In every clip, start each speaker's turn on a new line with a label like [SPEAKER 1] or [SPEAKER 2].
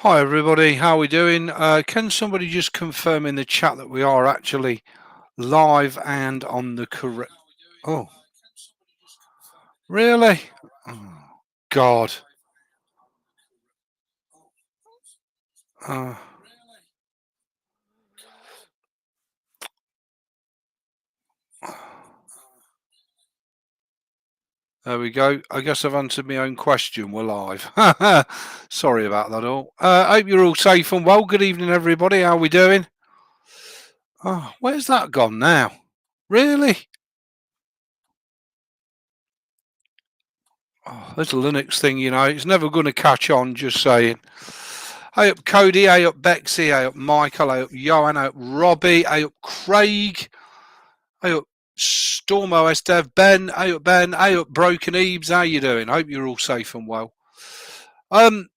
[SPEAKER 1] Hi everybody, how are we doing? Can somebody just confirm in the chat that we are actually live and on the correct? Oh, really? Oh, God. Uh, there we go. I guess I've answered my own question. We're live. Sorry about that all. Hope you're all safe and well. Good evening, everybody. How are we doing? Oh, where's that gone now? Really? Oh, there's a Linux thing, it's never going to catch on, just saying. Hey up Cody, hey up Bexy, hey up Michael, hey up Johan, hey up Robbie, hey up Craig, hey up Storm OS Dev, Ben, hey up Broken Eves, how you doing? Hope you're all safe and well.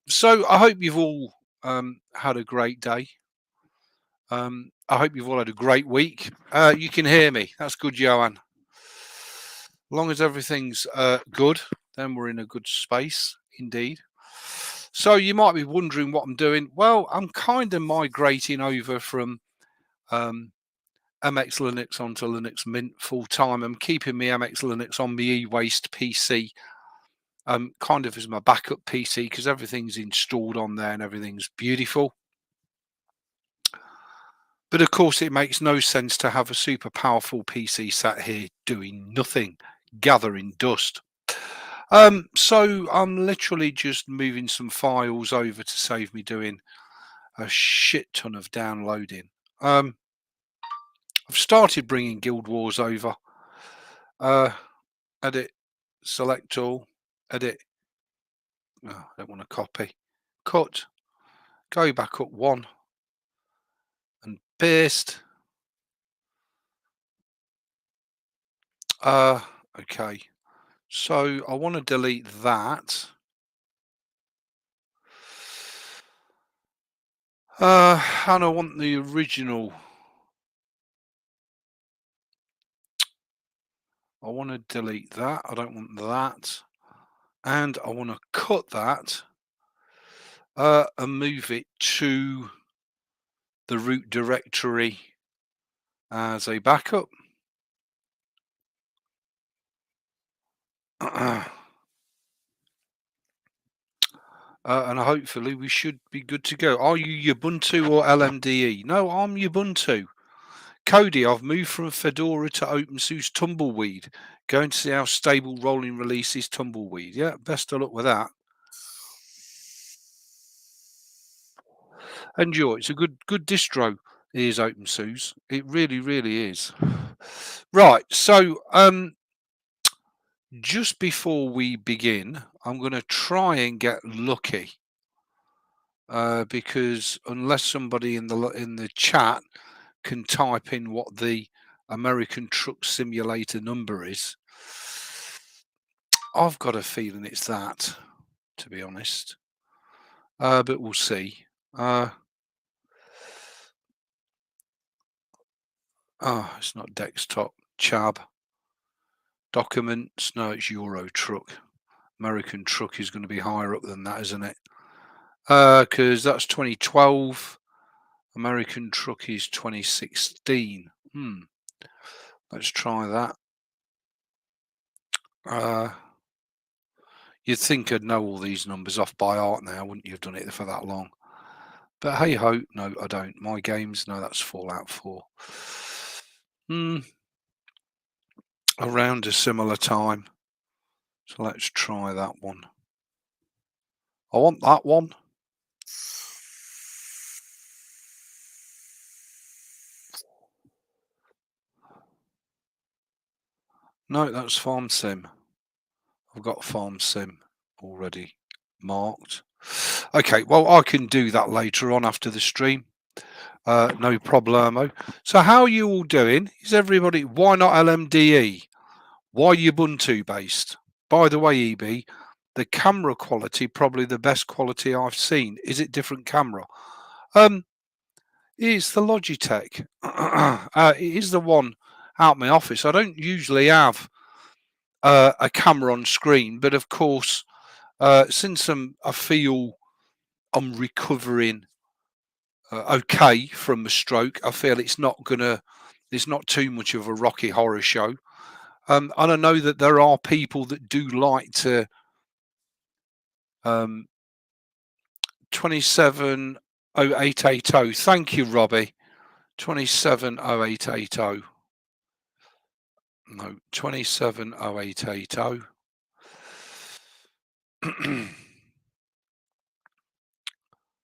[SPEAKER 1] So I hope you've all had a great day. I hope you've all had a great week. You can hear me. That's good, Johan. As long as everything's good, then we're in a good space, indeed. So you might be wondering what I'm doing. Well, I'm kind of migrating over from MX Linux onto Linux Mint full time. I'm keeping my MX Linux on my e-waste PC, kind of as my backup PC because everything's installed on there and everything's beautiful. But of course, it makes no sense to have a super powerful PC sat here doing nothing, gathering dust. So I'm literally just moving some files over to save me doing a shit ton of downloading. I've started bringing Guild Wars over. Edit, select all, edit. Oh, I don't want to copy. Cut, go back up one and paste. Okay. So I want to delete that. And I want the original. I want to delete that. I don't want that. And I want to cut that and move it to the root directory as a backup. And hopefully we should be good to go. Are you Ubuntu or LMDE? No, I'm Ubuntu. Cody, I've moved from Fedora to OpenSUSE Tumbleweed. Going to see how stable rolling release is Tumbleweed. Yeah, best of luck with that. Enjoy. It's a good distro. It is OpenSUSE. It really, really is. Right. So, just before we begin, I'm going to try and get lucky. Because unless somebody in the chat can type in what the American Truck Simulator number is, I've got a feeling it's that, to be honest. But we'll see. It's not desktop. Chab. Documents. No, it's Euro Truck. American Truck is going to be higher up than that, isn't it? Because that's 2012. American Truck is 2016. Let's try that. You'd think I'd know all these numbers off by heart now, wouldn't you have done it for that long? But hey ho, no, I don't. My games, no, that's Fallout 4. Around a similar time. So let's try that one. I want that one. No, that's Farm Sim. I've got Farm Sim already marked. Okay, well, I can do that later on after the stream. No problemo. So how are you all doing? Is everybody, why not LMDE? Why Ubuntu based? By the way, EB, the camera quality, probably the best quality I've seen. Is it different camera? It's the Logitech. It is the one out my office. I don't usually have a camera on screen, but of course, since I feel I'm recovering okay from the stroke. I feel it's not too much of a Rocky Horror Show. And I know that there are people that do like to 270880. Thank you, Robbie. 270880. No, 270880.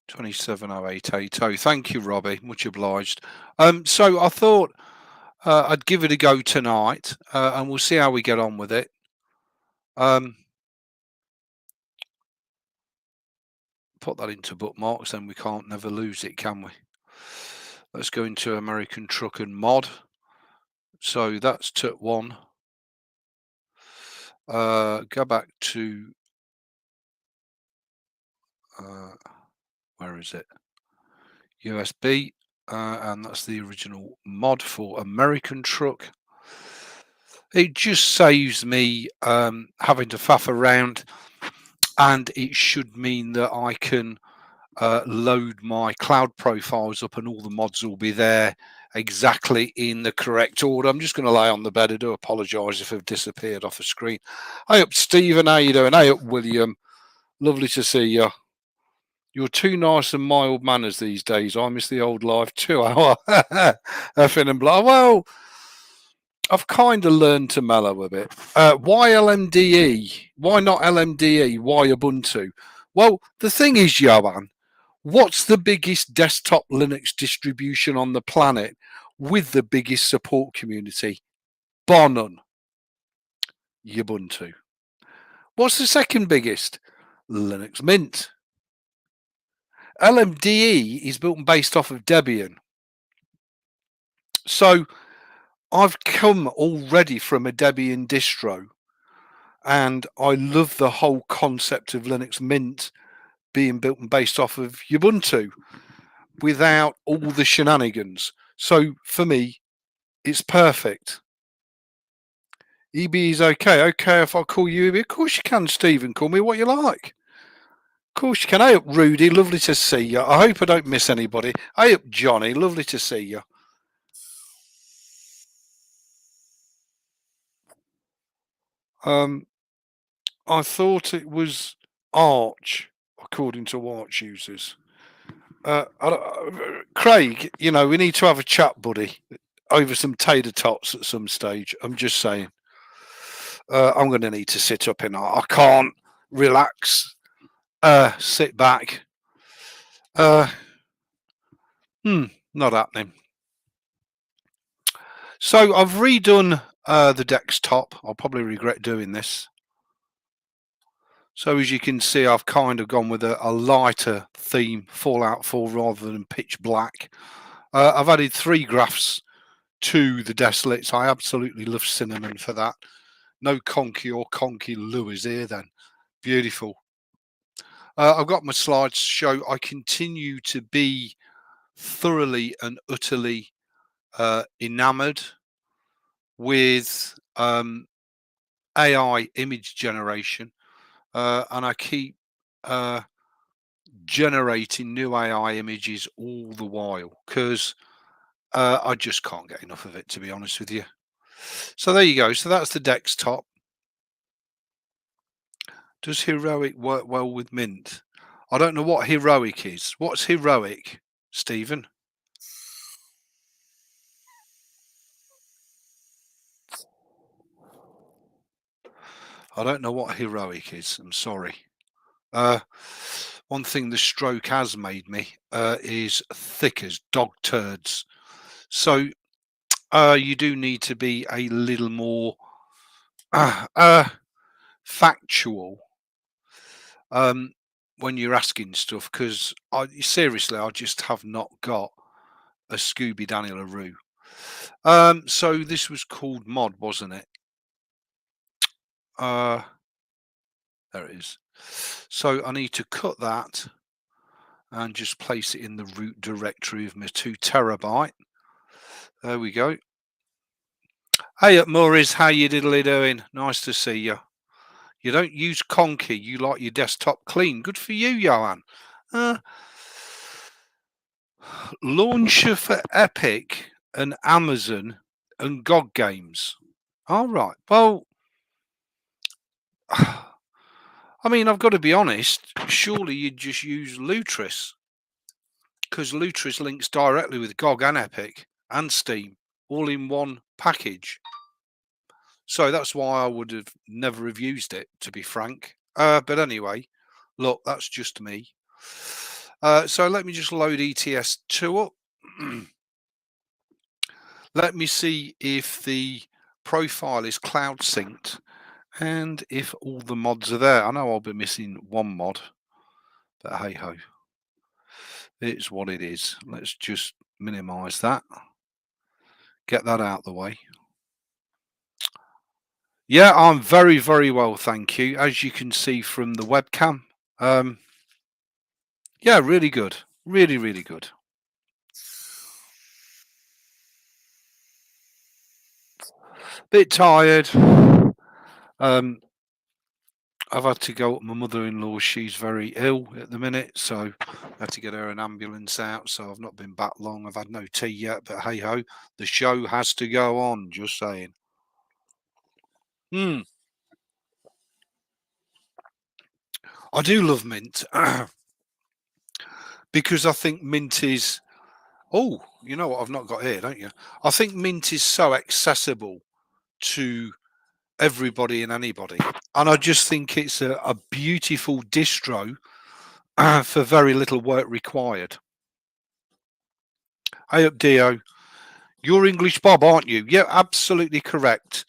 [SPEAKER 1] 270880. Thank you, Robbie. Much obliged. So I thought I'd give it a go tonight, and we'll see how we get on with it. Put that into bookmarks, then we can't never lose it, can we? Let's go into American Truck and Mod. So that's tip 1. Go back to where is it? USB, and that's the original mod for American Truck. It just saves me having to faff around, and it should mean that I can load my cloud profiles up and all the mods will be there exactly in the correct order. I'm just going to lay on the bed. I do apologise if I've disappeared off the screen. Hey up, Stephen. How you doing? Hey up, William. Lovely to see you. You're too nice and mild manners these days. I miss the old life too. Effing and blah. Well, I've kind of learned to mellow a bit. Why LMDE? Why not LMDE? Why Ubuntu? Well, the thing is, Johan, what's the biggest desktop Linux distribution on the planet with the biggest support community? Bar none. Ubuntu. What's the second biggest? Linux Mint. LMDE is built and based off of Debian. So I've come already from a Debian distro, and I love the whole concept of Linux Mint being built and based off of Ubuntu without all the shenanigans. So for me, it's perfect. Ebeez is okay. Okay, if I call you Ebeez, of course you can, Stephen. Call me what you like. Of course you can. Hey up, Rudy. Lovely to see you. I hope I don't miss anybody. Hey up, Johnny. Lovely to see you. I thought it was Arch, according to Arch users. Craig, you know, we need to have a chat, buddy, over some tater tots at some stage. I'm just saying. I'm going to need to sit up in. I can't relax. Sit back. Not happening. So I've redone the desktop. I'll probably regret doing this. So as you can see, I've kind of gone with a lighter theme, Fallout 4 rather than pitch black. I've added 3 graphs to the desk. I absolutely love cinnamon for that. No conky or conky Lewis here then. Beautiful. I've got my slides to show. I continue to be thoroughly and utterly enamored with AI image generation, and I keep generating new AI images all the while because I just can't get enough of it, to be honest with you. So there you go. So that's the desktop. Does heroic work well with Mint? I don't know what heroic is. What's heroic, Stephen? I don't know what heroic is. I'm sorry. One thing the stroke has made me is thick as dog turds. So you do need to be a little more factual when you're asking stuff, because seriously, I just have not got a Scooby Daniel LaRue. So this was called Mod, wasn't it? There it is. So I need to cut that and just place it in the root directory of my 2 terabyte. There we go. Hey up, Maurice, how you diddly doing? Nice to see you. You don't use Conky, you like your desktop clean. Good for you, Johan. Uh, Launcher for Epic and Amazon and GOG Games. All right. Well, I mean, I've got to be honest. Surely you'd just use Lutris because Lutris links directly with GOG and Epic and Steam all in one package. So that's why I would have never have used it, to be frank. But anyway, look, that's just me. So let me just load ETS2 up. Let me see if the profile is cloud synced and if all the mods are there. I know I'll be missing one mod, but hey ho, it's what it is. Let's just minimize that, get that out of the way. Yeah, I'm very, very well, thank you. As you can see from the webcam, yeah, really good. Really, really good. Bit tired. I've had to go up my mother-in-law. She's very ill at the minute, so I had to get her an ambulance out. So I've not been back long. I've had no tea yet, but hey ho, the show has to go on. Just saying. I do love mint because I think mint is. Oh, you know what I've not got here, don't you? I think mint is so accessible to everybody and anybody, and I just think it's a beautiful distro for very little work required. Hey up, Dio. You're English Bob, aren't you? Yeah, absolutely correct.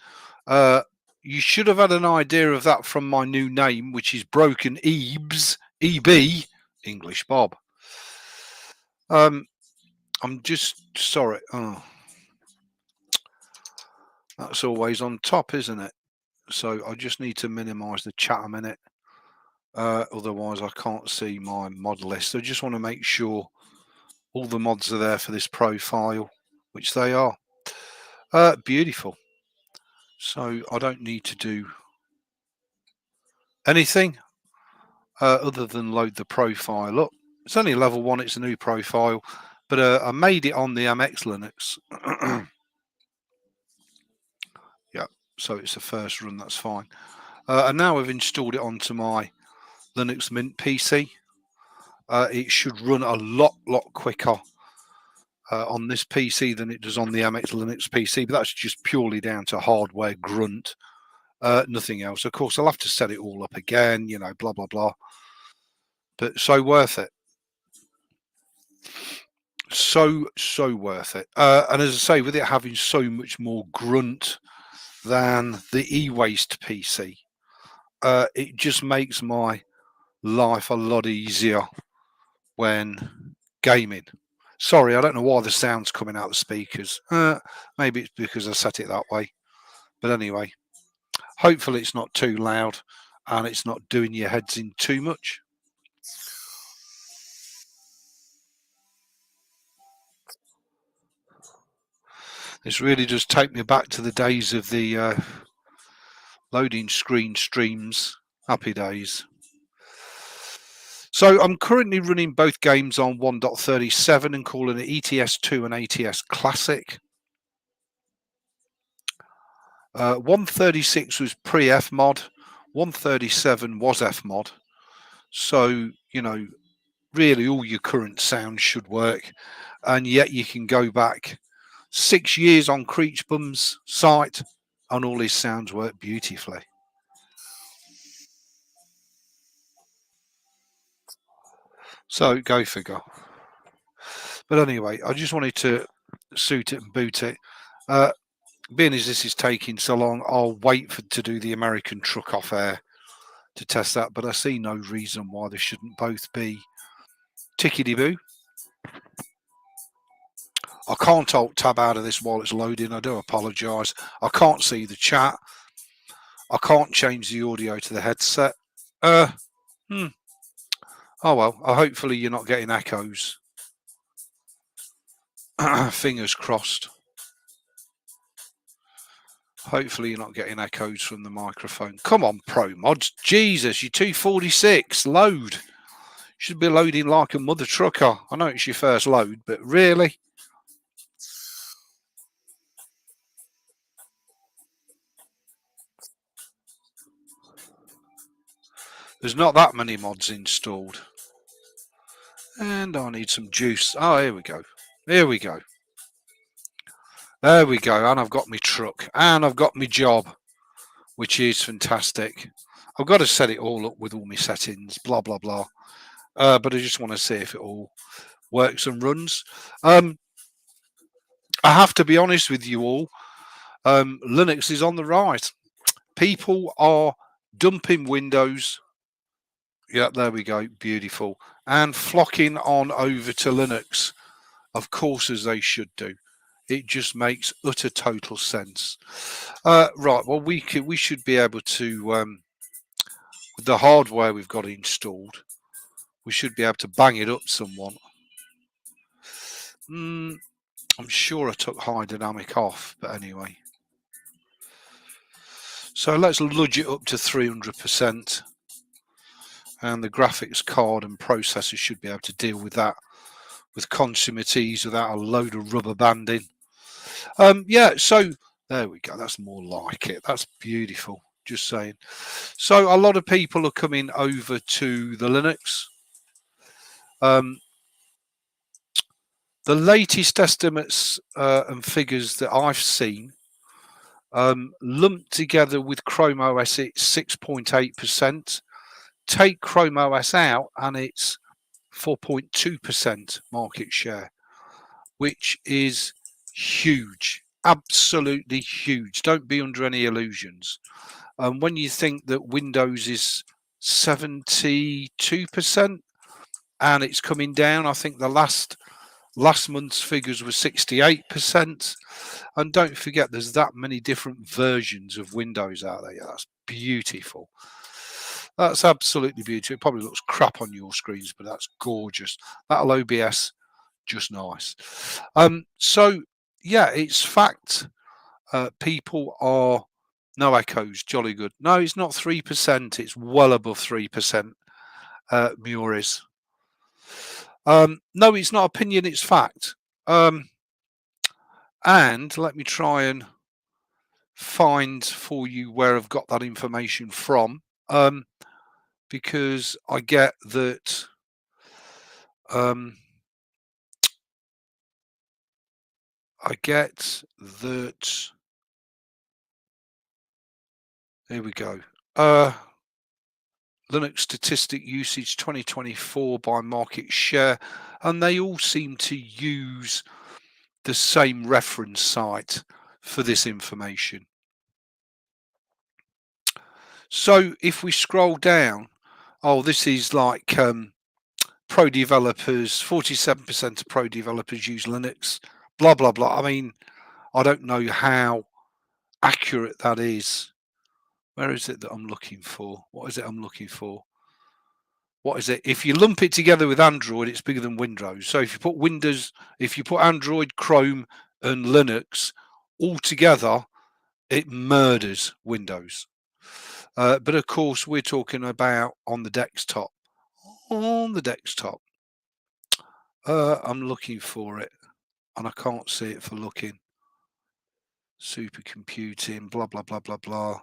[SPEAKER 1] You should have had an idea of that from my new name, which is Broken Ebeez, EB, English Bob. I'm just sorry. Oh, that's always on top, isn't it? So I just need to minimize the chat a minute. Otherwise, I can't see my mod list. So I just want to make sure all the mods are there for this profile, which they are. Beautiful. So I don't need to do anything other than load the profile up. It's only level 1, it's a new profile, but I made it on the MX Linux. Yeah, so it's the first run, that's fine. And now I've installed it onto my Linux Mint PC. It should run a lot quicker on this PC than it does on the MX Linux PC, but that's just purely down to hardware grunt, nothing else. Of course, I'll have to set it all up again, you know, blah, blah, blah. But so worth it. So worth it. And as I say, with it having so much more grunt than the e-waste PC, it just makes my life a lot easier when gaming. Sorry, I don't know why the sound's coming out of the speakers. Maybe it's because I set it that way. But anyway, hopefully it's not too loud and it's not doing your heads in too much. This really does take me back to the days of the loading screen streams. Happy days. So I'm currently running both games on 1.37 and calling it ETS2 and ATS Classic. 136 was pre-Fmod, 137 was Fmod. So, you know, really all your current sounds should work. And yet you can go back 6 years on Creechbum's site and all his sounds work beautifully. So go figure. But anyway, I just wanted to suit it and boot it. Being as this is taking so long, I'll wait to do the American truck off air to test that. But I see no reason why they shouldn't both be tickety boo. I can't alt tab out of this while it's loading. I do apologise. I can't see the chat. I can't change the audio to the headset. Oh well. Hopefully you're not getting echoes. Fingers crossed. Hopefully you're not getting echoes from the microphone. Come on, Pro Mods. Jesus, you're 246. Load. Should be loading like a mother trucker. I know it's your first load, but really? There's not that many mods installed. And I need some juice. Oh, here we go. Here we go. There we go. And I've got my truck. And I've got my job, which is fantastic. I've got to set it all up with all my settings, blah, blah, blah. But I just want to see if it all works and runs. I have to be honest with you all. Linux is on the rise. People are dumping Windows. Yeah, there we go. Beautiful. And flocking on over to Linux. Of course, as they should do. It just makes utter total sense. Right. Well, we should be able to, with the hardware we've got installed, we should be able to bang it up somewhat. I'm sure I took high dynamic off, but anyway. So let's ludge it up to 300%. And the graphics card and processor should be able to deal with that with consummate ease without a load of rubber banding. Yeah, so there we go. That's more like it. That's beautiful. Just saying. So a lot of people are coming over to the Linux. The latest estimates and figures that I've seen lumped together with Chrome OS, it's 6.8%. Take Chrome OS out and it's 4.2% market share, which is huge, absolutely huge. Don't be under any illusions. When you think that Windows is 72% and it's coming down, I think the last month's figures were 68%. And don't forget, there's that many different versions of Windows out there. Yeah, that's beautiful. That's absolutely beautiful. It probably looks crap on your screens, but that's gorgeous. That'll OBS just nice. So yeah, it's fact. People are no echoes, jolly good. No, it's not 3%. It's well above 3%. Muris. No, it's not opinion. It's fact. And let me try and find for you where I've got that information from. Because I get that. I get that. Here we go. Linux statistic usage 2024 by market share, and they all seem to use the same reference site for this information. So if we scroll down, oh, this is like pro developers, 47% of pro developers use Linux, blah, blah, blah. I mean, I don't know how accurate that is. Where is it that I'm looking for? What is it I'm looking for? What is it? If you lump it together with Android, it's bigger than Windows. So if you put Android, Chrome, and Linux all together, it murders Windows. But of course, we're talking about on the desktop. On the desktop. I'm looking for it, and I can't see it for looking. Supercomputing, blah, blah, blah, blah, blah.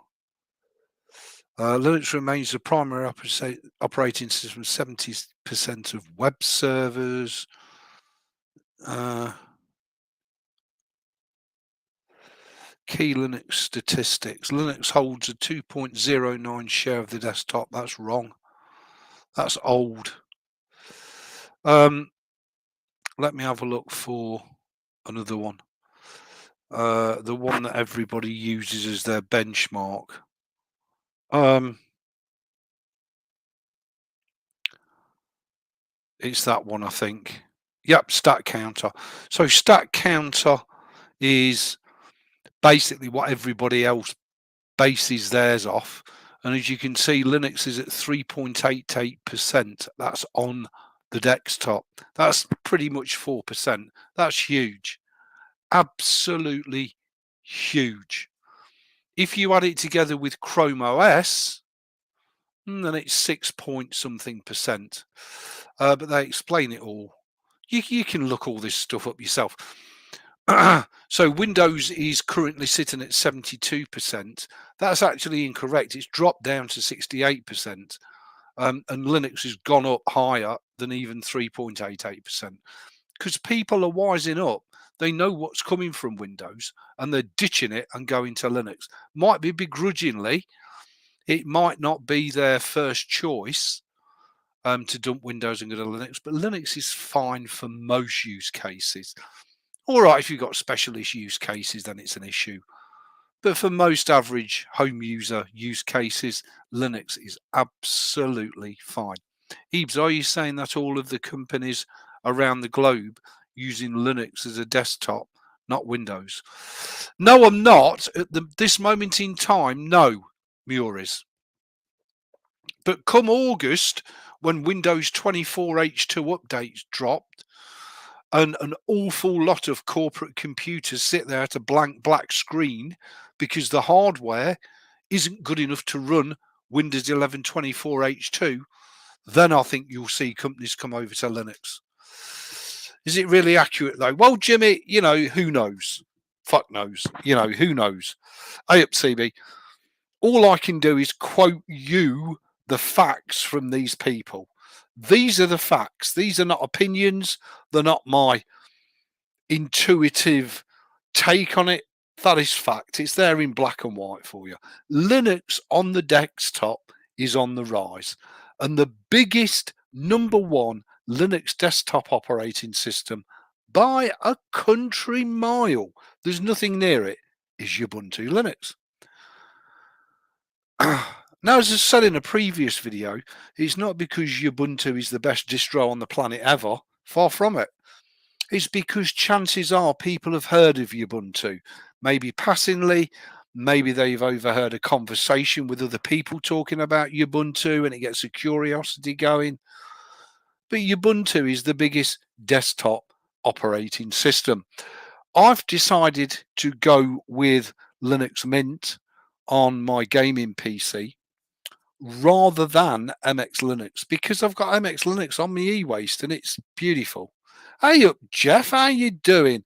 [SPEAKER 1] Linux remains the primary operating system, 70% of web servers. Key Linux statistics. Linux holds a 2.09 share of the desktop. That's wrong. That's old. Let me have a look for another one. The one that everybody uses as their benchmark. It's that one, I think. Yep, stat counter. So stat counter is basically what everybody else bases theirs off. And as you can see, Linux is at 3.88%. That's on the desktop. That's pretty much 4%. That's huge. Absolutely huge. If you add it together with Chrome OS, and it's 6 point something percent. But they explain it all. You can look all this stuff up yourself. So Windows is currently sitting at 72%. That's actually incorrect. It's dropped down to 68%. And Linux has gone up higher than even 3.88%, because people are wising up. They know what's coming from Windows and they're ditching it and going to Linux. Might be begrudgingly, it might not be their first choice to dump Windows and go to Linux, but Linux is fine for most use cases. All right, if you've got specialist use cases, then it's an issue. But for most average home user use cases, Linux is absolutely fine. Ebeez, are you saying that all of the companies around the globe using Linux as a desktop, not Windows? No, I'm not. At this moment in time, no, Muris. But come August, when Windows 24 H2 updates dropped, and an awful lot of corporate computers sit there at a blank black screen because the hardware isn't good enough to run Windows 11 24 H2, then I think you'll see companies come over to Linux. Is it really accurate though? Well, Jimmy, who knows? Fuck knows. Who knows? Hey up, CB. All I can do is quote you the facts from these people. These are the facts. These are not opinions. They're not my intuitive take on it. That is fact. It's there in black and white for you. Linux on the desktop is on the rise. And the biggest number one Linux desktop operating system by a country mile, there's nothing near it, is Ubuntu Linux. Now, as I said in a previous video, it's not because Ubuntu is the best distro on the planet ever. Far from it. It's because chances are people have heard of Ubuntu, maybe passingly, maybe they've overheard a conversation with other people talking about Ubuntu and it gets a curiosity going. But Ubuntu is the biggest desktop operating system. I've decided to go with Linux Mint on my gaming PC rather than MX Linux, because I've got MX Linux on my e-waste and it's beautiful. Hey up, Jeff, how you doing?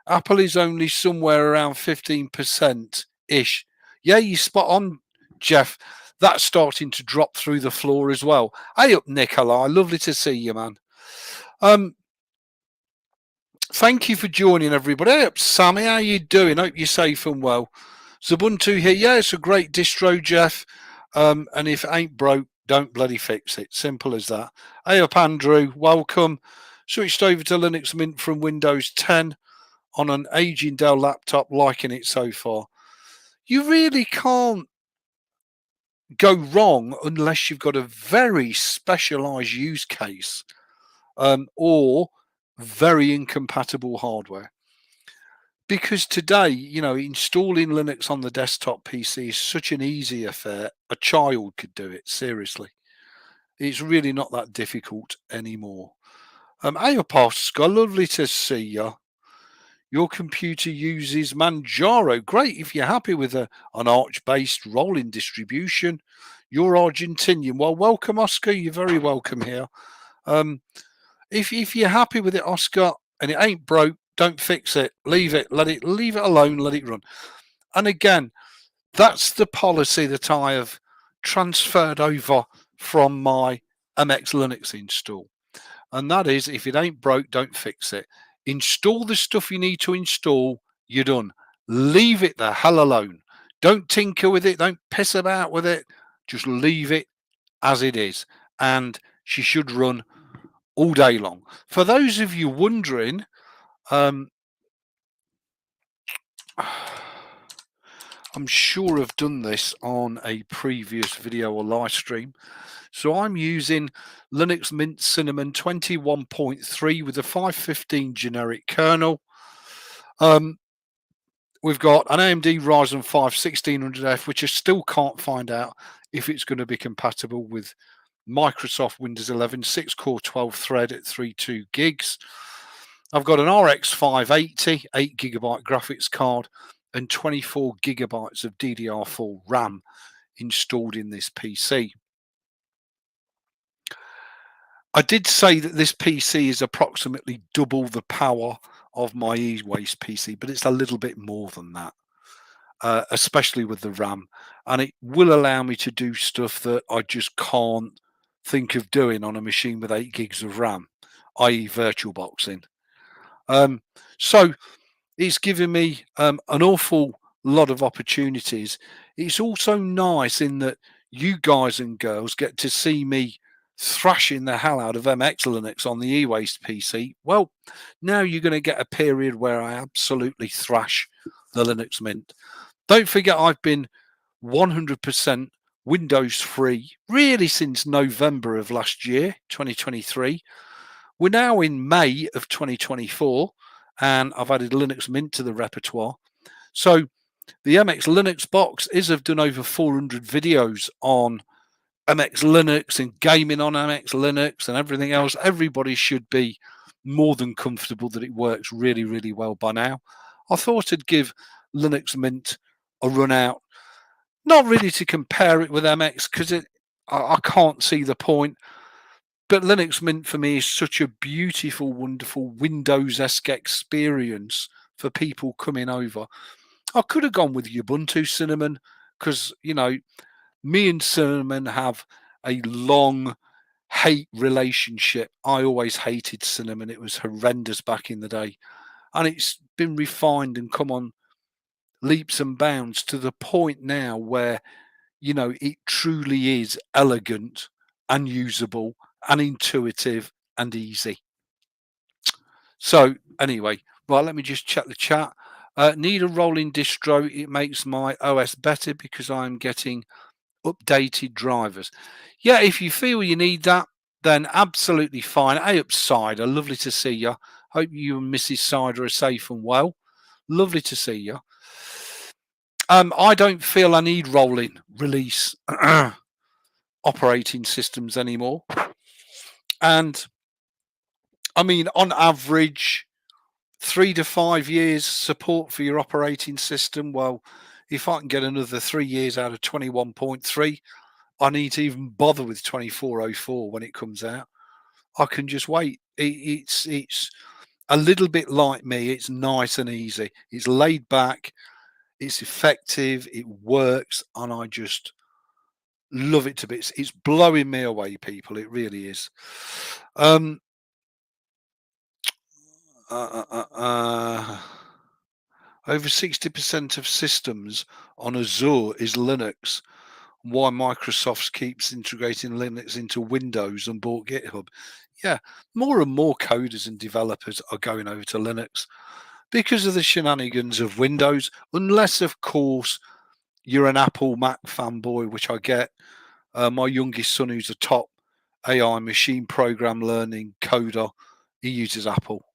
[SPEAKER 1] Apple is only somewhere around 15% ish. Yeah, you spot on, Jeff. That's starting to drop through the floor as well. Hey up, Nikolai. Lovely to see you, man. Thank you for joining, everybody. Hey up, Sammy. How you doing? Hope you're safe and well. Ubuntu here. Yeah, it's a great distro, Jeff. And if it ain't broke, don't bloody fix it. Simple as that. Hey up, Andrew. Welcome. Switched over to Linux Mint from Windows 10 on an aging Dell laptop, liking it so far. You really can't go wrong unless you've got a very specialized use case or very incompatible hardware. Because today, installing Linux on the desktop PC is such an easy affair. A child could do it, seriously. It's really not that difficult anymore. Hey up, Oscar, lovely to see you. Your computer uses Manjaro. Great if you're happy with an Arch-based rolling distribution. You're Argentinian. Well, welcome, Oscar. You're very welcome here. If you're happy with it, Oscar, and it ain't broke, don't fix it. Leave it. Leave it alone. Let it run. And again, that's the policy that I have transferred over from my MX Linux install. And that is, if it ain't broke, don't fix it. Install the stuff you need to install. You're done. Leave it the hell alone. Don't tinker with it. Don't piss about with it. Just leave it as it is. And she should run all day long. For those of you wondering, I'm sure I've done this on a previous video or live stream. So I'm using Linux Mint Cinnamon 21.3 with a 515 generic kernel. We've got an AMD Ryzen 5 1600F, which I still can't find out if it's going to be compatible with Microsoft Windows 11, 6-core 12-thread at 32 gigs. I've got an RX 580, 8GB graphics card, and 24 gigabytes of DDR4 RAM installed in this PC. I did say that this PC is approximately double the power of my e-waste PC, but it's a little bit more than that, especially with the RAM. And it will allow me to do stuff that I just can't think of doing on a machine with 8 gigs of RAM, i.e. virtual boxing. Um, so it's given me an awful lot of opportunities. It's also nice in that you guys and girls get to see me thrashing the hell out of MX Linux on the e-waste PC. Well, now you're going to get a period where I absolutely thrash the Linux Mint. Don't forget, I've been 100% Windows free really since November of last year, 2023. We're now in May of 2024, and I've added Linux Mint to the repertoire. So the MX Linux box is I've done over 400 videos on MX Linux and gaming on MX Linux and everything else. Everybody should be more than comfortable that it works really, really well by now. I thought I'd give Linux Mint a run out, not really to compare it with MX because I can't see the point. But Linux Mint for me is such a beautiful, wonderful Windows-esque experience for people coming over. I could have gone with Ubuntu Cinnamon because, you know, me and Cinnamon have a long hate relationship. I always hated Cinnamon. It was horrendous back in the day. And it's been refined and come on leaps and bounds to the point now where, you know, it truly is elegant and usable and intuitive and easy. So anyway, right, let me just check the chat. Need a rolling distro. It makes my OS better because I'm getting updated drivers. Yeah, if you feel you need that, then absolutely fine. Hey up, Cider, lovely to see you. Hope you and Mrs. Cider are safe and well. Lovely to see you. I don't feel I need rolling release operating systems anymore. And I mean, on average, 3 to 5 years support for your operating system. Well, if I can get another 3 years out of 21.3, I need to even bother with 2404 when it comes out. I can just wait. It's a little bit like me. It's nice and easy. It's laid back. It's effective. It works, and I just love it to bits. It's blowing me away, people. It really is. Um, uh, uh, uh, uh, Over 60% of systems on Azure is Linux. Why Microsoft keeps integrating Linux into Windows and bought GitHub. Yeah, more and more coders and developers are going over to Linux because of the shenanigans of Windows, unless, of course, you're an Apple Mac fanboy, which I get. My youngest son, who's a top AI machine program learning coder, he uses Apple.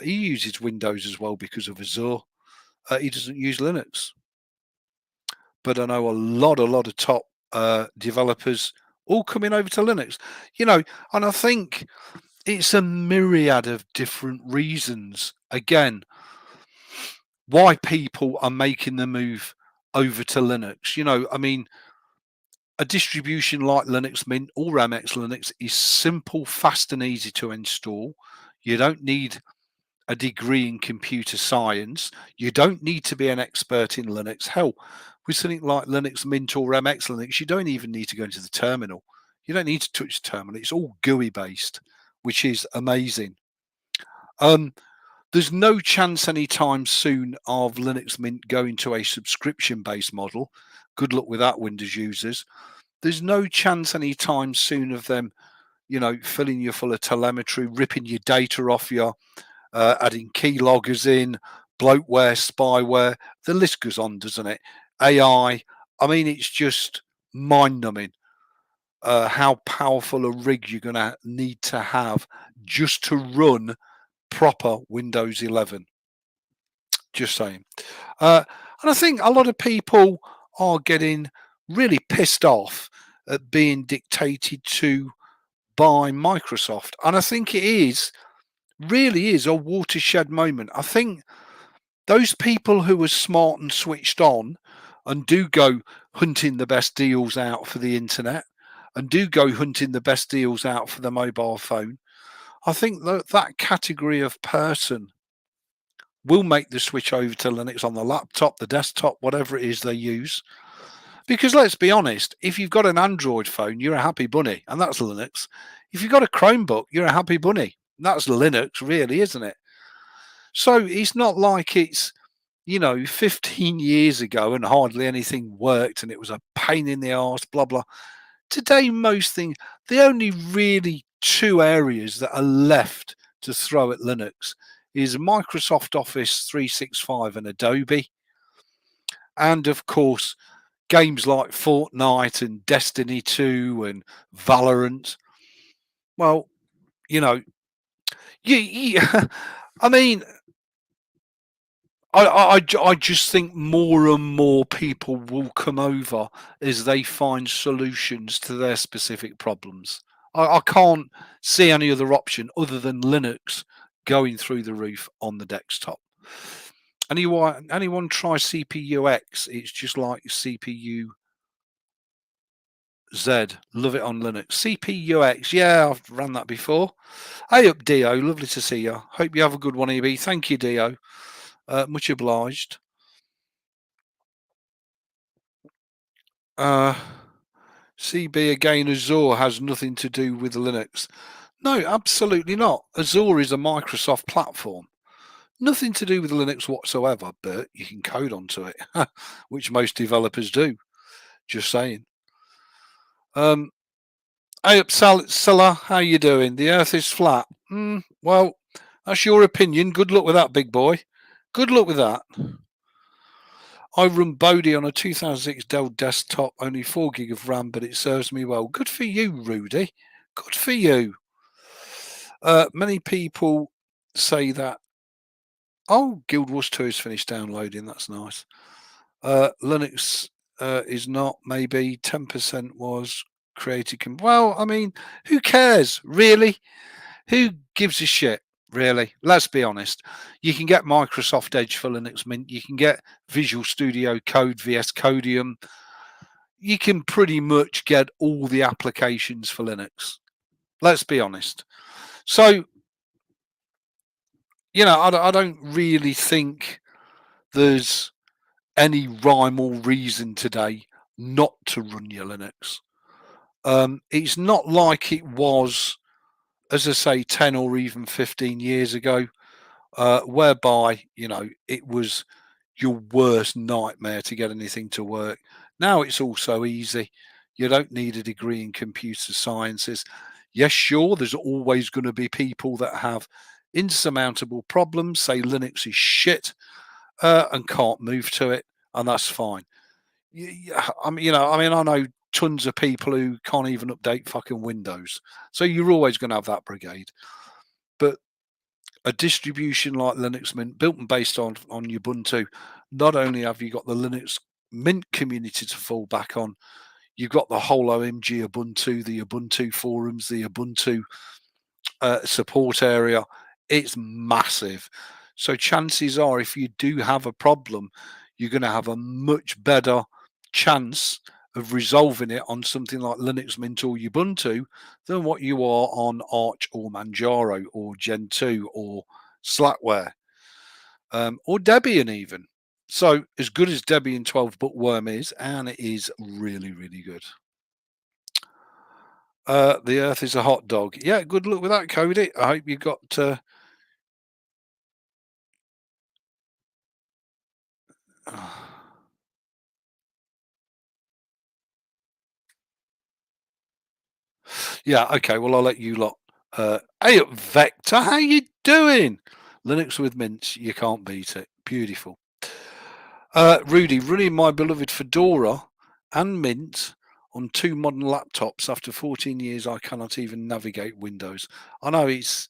[SPEAKER 1] He uses Windows as well because of Azure. He doesn't use Linux. But I know a lot of top developers all coming over to Linux, you know, and I think it's a myriad of different reasons. Again, why people are making the move over to Linux. You know, I mean, a distribution like Linux Mint or MX Linux is simple, fast, and easy to install. You don't need a degree in computer science. You don't need to be an expert in Linux. Hell, with something like Linux Mint or MX Linux, you don't even need to go into the terminal. You don't need to touch the terminal. It's all GUI based, which is amazing. There's no chance anytime soon of Linux Mint going to a subscription based model. Good luck with that, Windows users. There's no chance anytime soon of them, you know, filling you full of telemetry, ripping your data off you, adding keyloggers in, bloatware, spyware. The list goes on, doesn't it? AI. I mean, it's just mind numbing how powerful a rig you're going to need to have just to run proper Windows 11. Just saying. And I think a lot of people are getting really pissed off at being dictated to by Microsoft. And I think it is really is a watershed moment. I think those people who are smart and switched on and do go hunting the best deals out for the internet and do go hunting the best deals out for the mobile phone, I think that that category of person will make the switch over to Linux on the laptop, the desktop, whatever it is they use. Because let's be honest, if you've got an Android phone, you're a happy bunny, and that's Linux. If you've got a Chromebook, you're a happy bunny. That's Linux, really, isn't it? So it's not like it's, 15 years ago and hardly anything worked and it was a pain in the arse, blah, blah. Today, most things, the only really two areas that are left to throw at Linux is Microsoft Office 365 and Adobe. And of course, games like Fortnite and Destiny 2 and Valorant. Well, you know, you I mean, I just think more and more people will come over as they find solutions to their specific problems. I can't see any other option other than Linux going through the roof on the desktop. Anyone try CPU-X? It's just like CPU Z. Love it on Linux. CPU-X. Yeah, I've ran that before. Hey up, Dio. Lovely to see you. Hope you have a good one, EB. Thank you, Dio. Much obliged. Uh, CB again, Azure has nothing to do with Linux. No, absolutely not. Azure is a Microsoft platform. Nothing to do with Linux whatsoever, but you can code onto it, which most developers do. Just saying. Hey up, Silla, how you doing? The Earth is flat. Well, that's your opinion. Good luck with that, big boy. Good luck with that. I run Bodhi on a 2006 Dell desktop, only 4 gig of RAM, but it serves me well. Good for you, Rudy. Good for you. Many people say that. Oh, Guild Wars 2 is finished downloading. That's nice. Linux is not. Maybe 10% was created. Well, I mean, who cares, really? Who gives a shit, really? Let's be honest. You can get Microsoft Edge for Linux Mint. You can get Visual Studio Code, VS Codium. You can pretty much get all the applications for Linux. Let's be honest. So, I don't really think there's any rhyme or reason today not to run your Linux. It's not like it was, as I say, 10 or even 15 years ago, whereby, it was your worst nightmare to get anything to work. Now it's all so easy. You don't need a degree in computer sciences. Yes, sure, there's always going to be people that have insurmountable problems, say Linux is shit, and can't move to it, and that's fine. I know tons of people who can't even update fucking Windows. So you're always going to have that brigade. But a distribution like Linux Mint, built and based on Ubuntu, not only have you got the Linux Mint community to fall back on, you've got the whole OMG Ubuntu, the Ubuntu forums, the Ubuntu support area. It's massive. So chances are, if you do have a problem, you're going to have a much better chance of resolving it on something like Linux Mint or Ubuntu than what you are on Arch or Manjaro or Gentoo or Slackware or Debian even. So as good as Debian 12 bookworm is, and it is really, really good. The Earth is a hot dog. Yeah, good luck with that, Cody. I hope you got. Yeah, okay. Well, I'll let you lot. Hey, up, Vector, how you doing? Linux with Mint, you can't beat it. Beautiful. Rudy, running my beloved Fedora and Mint on 2 modern laptops after 14 years, I cannot even navigate Windows. I know it's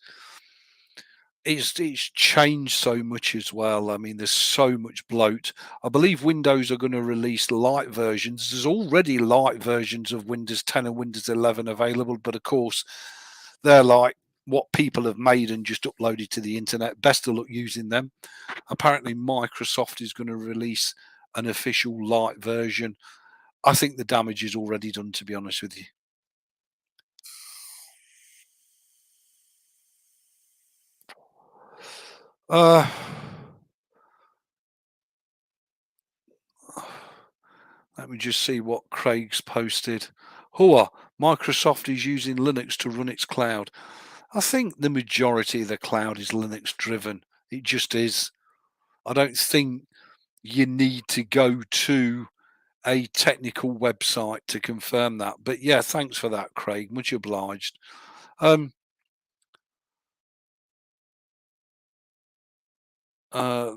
[SPEAKER 1] changed so much as well. I mean, there's so much bloat. I believe Windows are going to release light versions. There's already light versions of Windows 10 and Windows 11 available, but of course, they're like what people have made and just uploaded to the internet. Best of luck using them. Apparently, Microsoft is going to release an official light version. I think the damage is already done, to be honest with you. Uh, Let me just see what Craig's posted. Hua, Microsoft is using Linux to run its cloud. I think the majority of the cloud is Linux driven. It just is. I don't think you need to go to a technical website to confirm that. But yeah, thanks for that, Craig. Much obliged.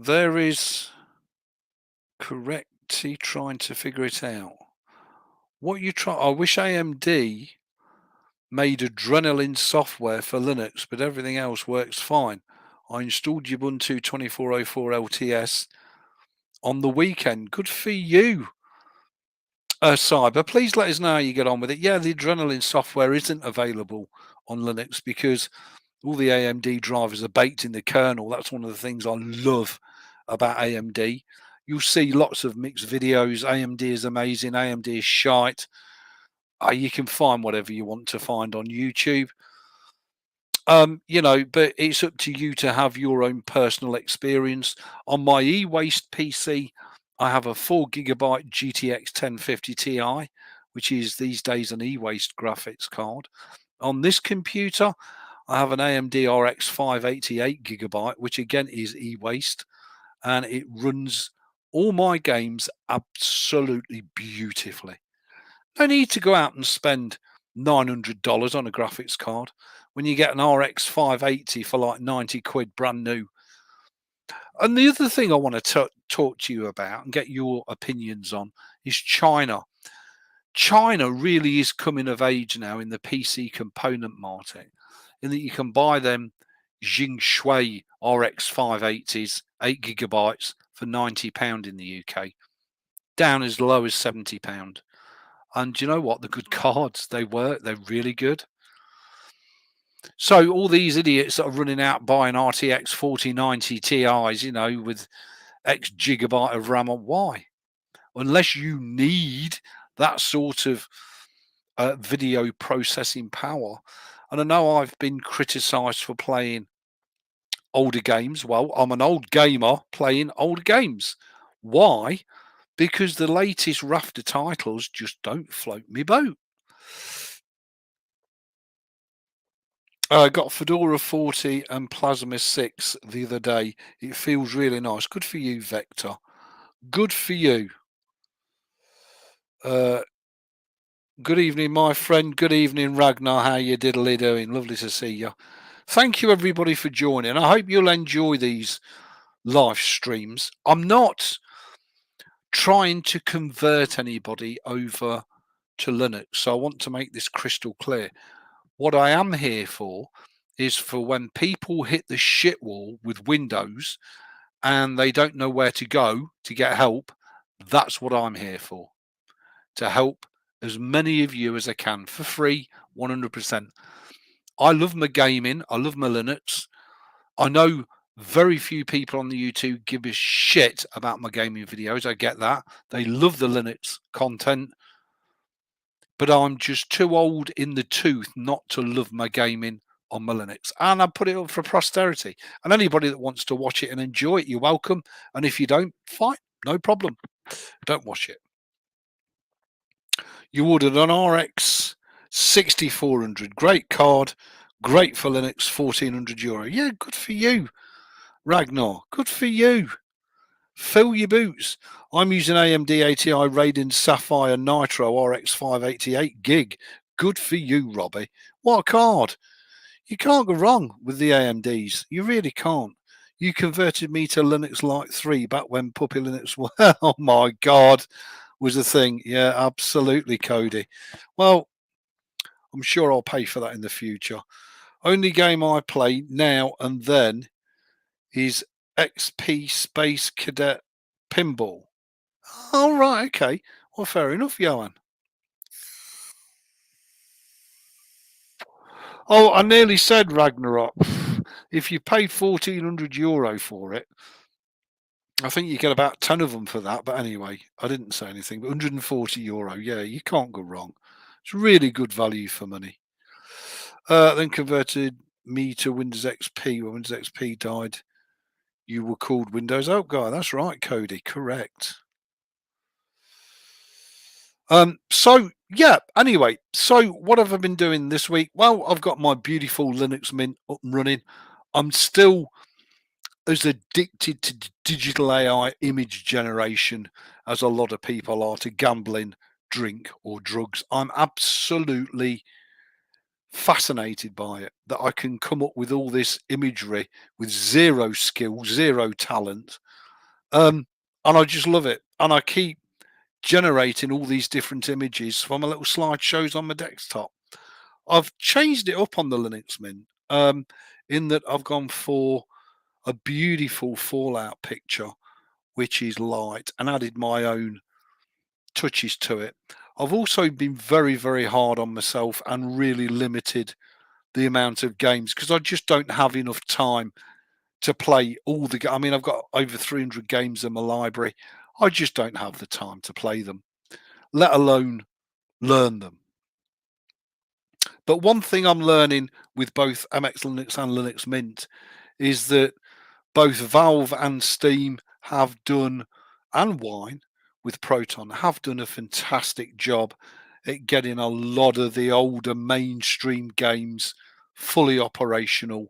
[SPEAKER 1] There is correctly trying to figure it out. What you try? I wish AMD made Adrenaline software for Linux, but everything else works fine. I installed Ubuntu 2404 LTS on the weekend. Good for you, Cyber. Please let us know how you get on with it. Yeah, the Adrenaline software isn't available on Linux because all the AMD drivers are baked in the kernel. That's one of the things I love about AMD. You'll see lots of mixed videos. AMD is amazing. AMD is shite. You can find whatever you want to find on YouTube. But it's up to you to have your own personal experience. On my e-waste PC, I have a 4 GB GTX 1050 Ti, which is these days an e-waste graphics card. On this computer, I have an AMD RX 588 GB, which again is e-waste, and it runs all my games absolutely beautifully. No need to go out and spend $900 on a graphics card when you get an RX 580 for like 90 quid brand new. And the other thing I want to talk to you about and get your opinions on is China. China really is coming of age now in the PC component market, in that you can buy them Jingshui RX 580s, 8 GB for £90 in the UK, down as low as £70. And do you know what? The good cards, they work, they're really good. So all these idiots that are running out buying RTX 4090 Ti's, with X gigabyte of RAM, why? Unless you need that sort of video processing power. And I know I've been criticized for playing older games. Well, I'm an old gamer playing older games. Why? Because the latest rafter titles just don't float me boat. I got Fedora 40 and Plasma 6 the other day. It feels really nice. Good for you, Vector. Good for you. Uh, Good evening, my friend. Good evening, Ragnar. How you diddly doing? Lovely to see you. Thank you, everybody, for joining. I hope you'll enjoy these live streams. I'm not trying to convert anybody over to Linux, so I want to make this crystal clear. What I am here for is for when people hit the shit wall with Windows and they don't know where to go to get help. That's what I'm here for, to help as many of you as I can for free, 100%. I love my gaming. I love my Linux. I know very few people on the YouTube give a shit about my gaming videos. I get that. They love the Linux content. But I'm just too old in the tooth not to love my gaming on my Linux. And I put it up for posterity. And anybody that wants to watch it and enjoy it, you're welcome. And if you don't, fine, no problem. Don't watch it. You ordered an RX 6400. Great card. Great for Linux, €1,400. Yeah, good for you, Ragnar. Good for you. Fill your boots. I'm using AMD ATI Radeon Sapphire Nitro RX 588 gig. Good for you, Robbie. What a card. You can't go wrong with the AMDs. You really can't. You converted me to Linux Lite 3 back when Puppy Linux, oh my God, was a thing. Yeah, absolutely, Cody. Well, I'm sure I'll pay for that in the future. Only game I play now and then is XP Space Cadet Pinball. Oh, right, okay. Well, fair enough, Johan. Oh, I nearly said Ragnarok. If you pay €1,400 for it, I think you get about 10 of them for that. But anyway, I didn't say anything. But €140, yeah, you can't go wrong. It's really good value for money. Then converted me to Windows XP when Windows XP died. You were called Windows Help Guy. That's right, Cody. Correct. So yeah, anyway, so what have I been doing this week? Well, I've got my beautiful Linux Mint up and running. I'm still as addicted to digital AI image generation as a lot of people are to gambling, drink, or drugs. I'm absolutely fascinated by it that I can come up with all this imagery with zero skill, zero talent. And I just love it. And I keep generating all these different images from my little slideshows on my desktop. I've changed it up on the Linux Mint in that I've gone for a beautiful Fallout picture, which is light, and added my own touches to it. I've also been very, very hard on myself and really limited the amount of games because I just don't have enough time to play all the. I mean, I've got over 300 games in my library. I just don't have the time to play them, let alone learn them. But one thing I'm learning with both MX Linux and Linux Mint is that both Valve and Steam have done, and Wine with Proton have done a fantastic job at getting a lot of the older mainstream games fully operational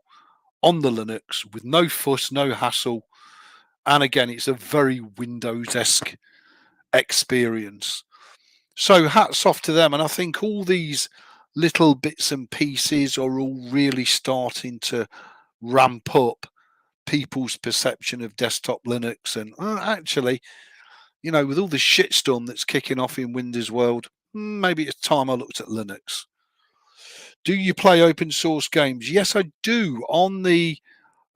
[SPEAKER 1] on the Linux with no fuss, no hassle. And again, it's a very Windows esque experience. So hats off to them. And I think all these little bits and pieces are all really starting to ramp up people's perception of desktop Linux. And actually, with all the shitstorm that's kicking off in Windows world, maybe it's time I looked at Linux. Do you play open source games? Yes, I do. On the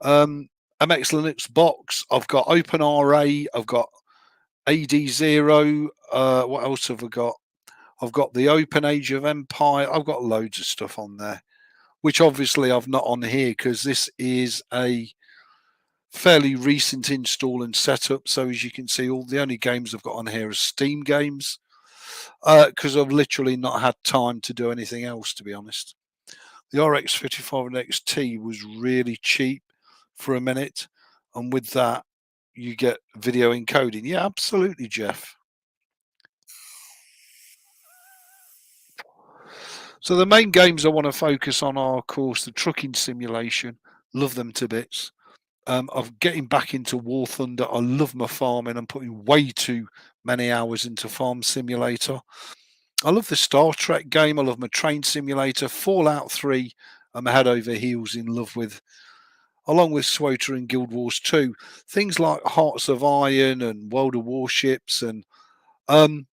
[SPEAKER 1] MX Linux box, I've got OpenRA, I've got AD0. What else have I got? I've got the Open Age of Empire. I've got loads of stuff on there, which obviously I've not on here because this is a fairly recent install and setup. So as you can see, all the only games I've got on here are Steam games because I've literally not had time to do anything else, to be honest. The RX 55 XT was really cheap for a minute, and with that, you get video encoding. Yeah, absolutely, Jeff. So the main games I want to focus on are, of course, the trucking simulation. Love them to bits. I'm getting back into War Thunder. I love my farming. I'm putting way too many hours into Farm Simulator. I love the Star Trek game. I love my train simulator. Fallout 3, I'm head over heels in love with, along with SWOTA and Guild Wars 2. Things like Hearts of Iron and World of Warships and um,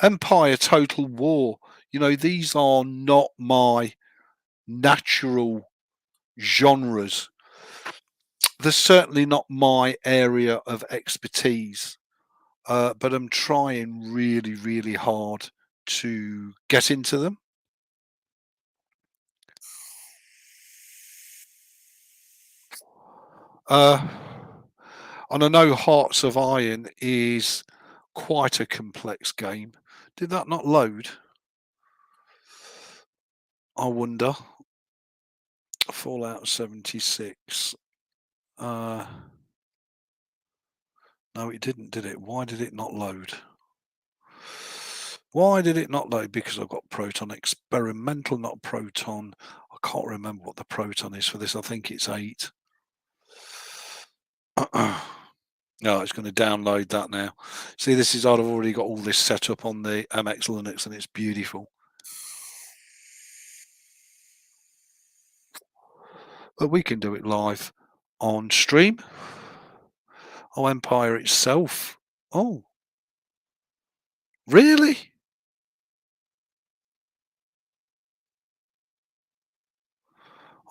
[SPEAKER 1] Empire Total War. These are not my natural genres. They're certainly not my area of expertise, but I'm trying really, really hard to get into them. Uh, and I know Hearts of Iron is quite a complex game. Did that not load? I wonder. Fallout 76. No, it didn't, did it? Why did it not load? Why did it not load? Because I've got Proton Experimental, not Proton. I can't remember what the Proton is for this. I think it's 8. No, it's going to download that now. See, this is I've already got all this set up on the MX Linux and it's beautiful. But we can do it live on stream. Oh, Empire itself. Oh, really?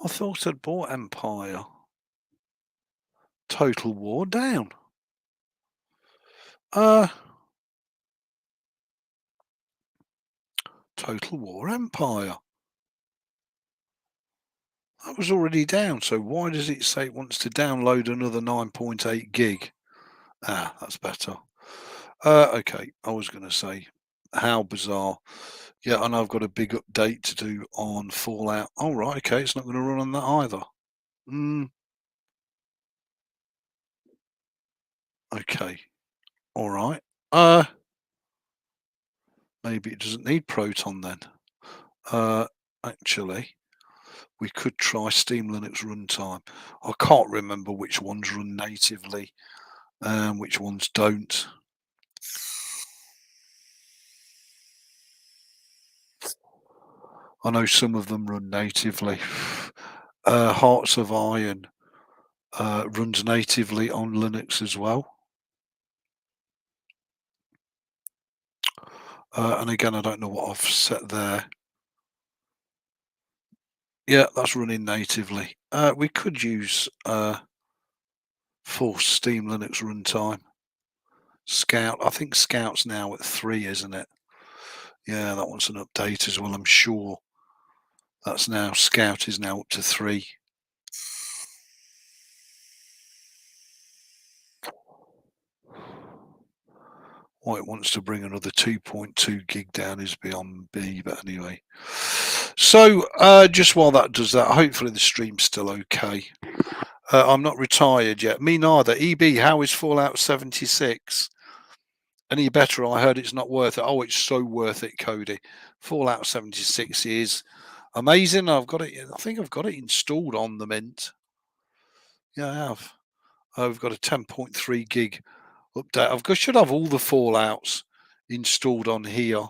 [SPEAKER 1] I thought I'd bought Empire. Total War down. Total War Empire. That was already down, so why does it say it wants to download another 9.8 gig? Ah, that's better. Okay, I was going to say, how bizarre. Yeah, and I've got a big update to do on Fallout. Oh, right, okay, it's not going to run on that either. Okay. All right. Uh, Maybe it doesn't need Proton then. Uh, Actually, we could try Steam Linux runtime. I can't remember which ones run natively and which ones don't. I know some of them run natively. Hearts of Iron runs natively on Linux as well. And again, I don't know what I've set there. Yeah, that's running natively. We could use full Steam Linux runtime. Scout, I think Scout's now at 3, isn't it? Yeah, that one's an update as well, I'm sure. That's now, Scout is now up to 3. Why it wants to bring another 2.2 gig down is beyond me, but anyway. So, just while that does that, hopefully the stream's still okay. I'm not retired yet. Me neither. EB, how is Fallout 76? Any better? I heard it's not worth it. Oh, it's so worth it, Cody. Fallout 76 is amazing. I've got it. I think I've got it installed on the Mint. Yeah, I have. I've got a 10.3 gig update. Should have all the Fallouts installed on here.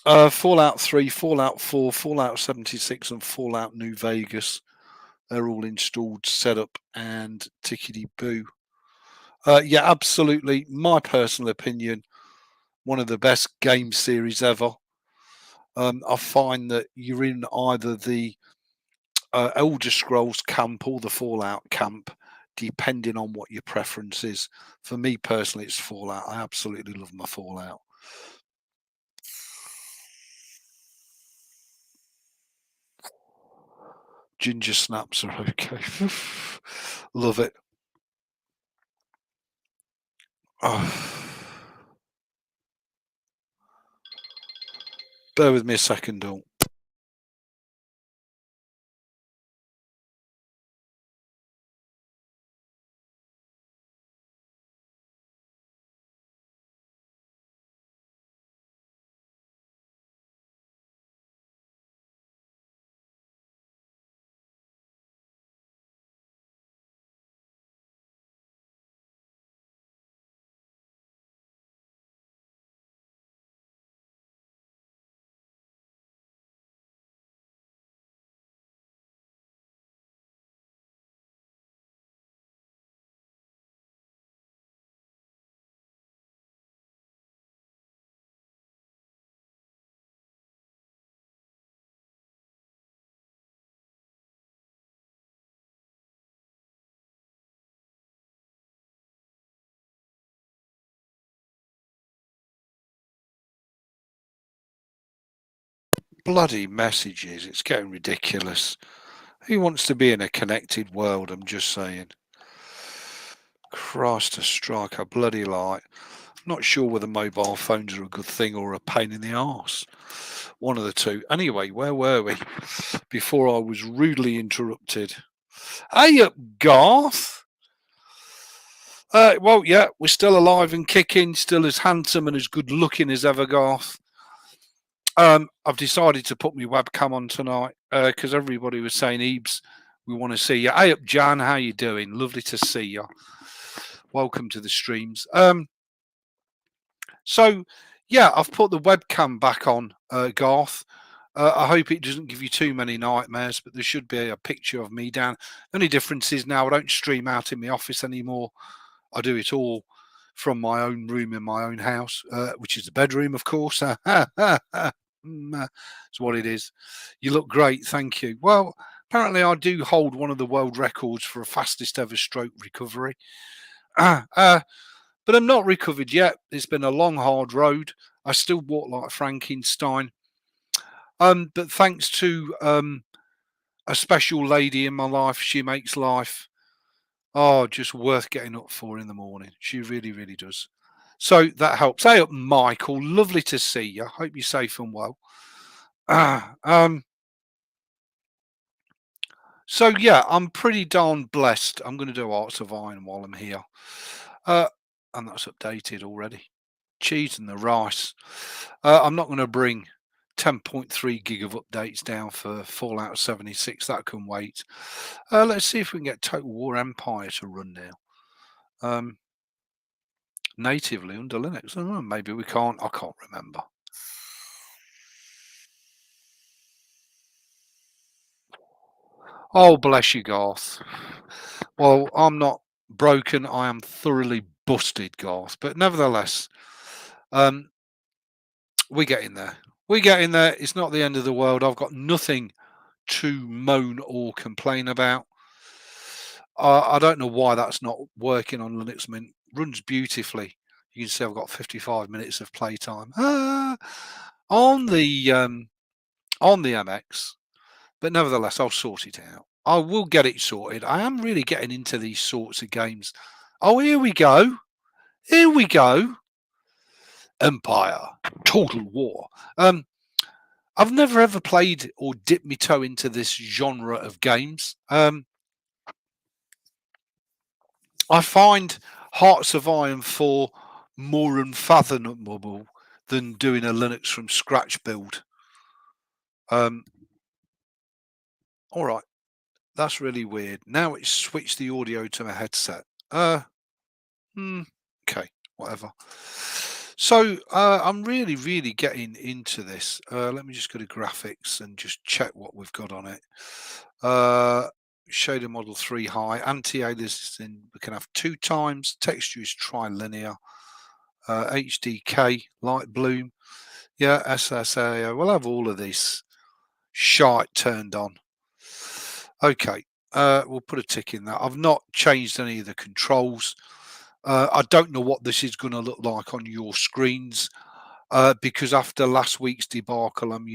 [SPEAKER 1] Fallout 3, Fallout 4, Fallout 76, and Fallout New Vegas. They're all installed, set up, and tickety boo. Yeah, absolutely. My personal opinion, one of the best game series ever. I find that you're in either the Elder Scrolls camp or the Fallout camp, depending on what your preference is. For me personally, it's Fallout. I absolutely love my Fallout. Ginger snaps are okay. Love it. Oh. Bear with me a second, Dawn. Bloody messages. It's getting ridiculous. Who wants to be in a connected world? I'm just saying. Christ, to strike a bloody light. Not sure whether mobile phones are a good thing or a pain in the arse. One of the two. Anyway, where were we? Before I was rudely interrupted. Hey up, Garth. Well, yeah, we're still alive and kicking, still as handsome and as good looking as ever, Garth. I've decided to put my webcam on tonight because everybody was saying, Ebeez, we want to see you. Hey up, Jan, how you doing? Lovely to see you. Welcome to the streams. So, yeah, I've put the webcam back on, Garth. I hope it doesn't give you too many nightmares, but there should be a picture of me down. The only difference is now I don't stream out in my office anymore. I do it all from my own room in my own house, which is the bedroom, of course. That's what it is. You look great, thank you. Well, apparently I do hold one of the world records for a fastest ever stroke recovery. But I'm not recovered yet. It's been a long, hard road. I still walk like Frankenstein. But thanks to a special lady in my life, she makes life just worth getting up for in the morning. She really, really does. So that helps. Hey up, Michael. Lovely to see you. Hope you're safe and well. Um, So yeah, I'm pretty darn blessed. I'm going to do Arts of Iron while I'm here, uh, and that's updated already. Cheese and the rice. I'm not going to bring 10.3 gig of updates down for Fallout 76. That can wait. Let's see if we can get Total War Empire to run now. Natively under Linux. Maybe we can't. I can't remember. Oh, bless you, Garth. Well, I'm not broken. I am thoroughly busted, Garth. But nevertheless, um, we get in there. We get in there. It's not the end of the world. I've got nothing to moan or complain about. I don't know why that's not working on Linux Mint. Runs beautifully. You can see I've got 55 minutes of playtime on the MX, but nevertheless, I'll sort it out. I will get it sorted. I am really getting into these sorts of games. Oh, here we go. Here we go. Empire, Total War. I've never ever played or dipped my toe into this genre of games. I find Hearts of Iron 4 more unfathomable than doing a Linux from scratch build. All right, that's really weird. Now it's switched the audio to my headset. Okay, whatever. So I'm really, really getting into this. Let me just go to graphics and just check what we've got on it. Shader model 3 high, anti-aliasing we can have 2 times, texture is trilinear, HDK, light bloom, yeah, SSA, we'll have all of this shite turned on. Okay, we'll put a tick in that. I've not changed any of the controls. I don't know what this is going to look like on your screens because after last week's debacle, um,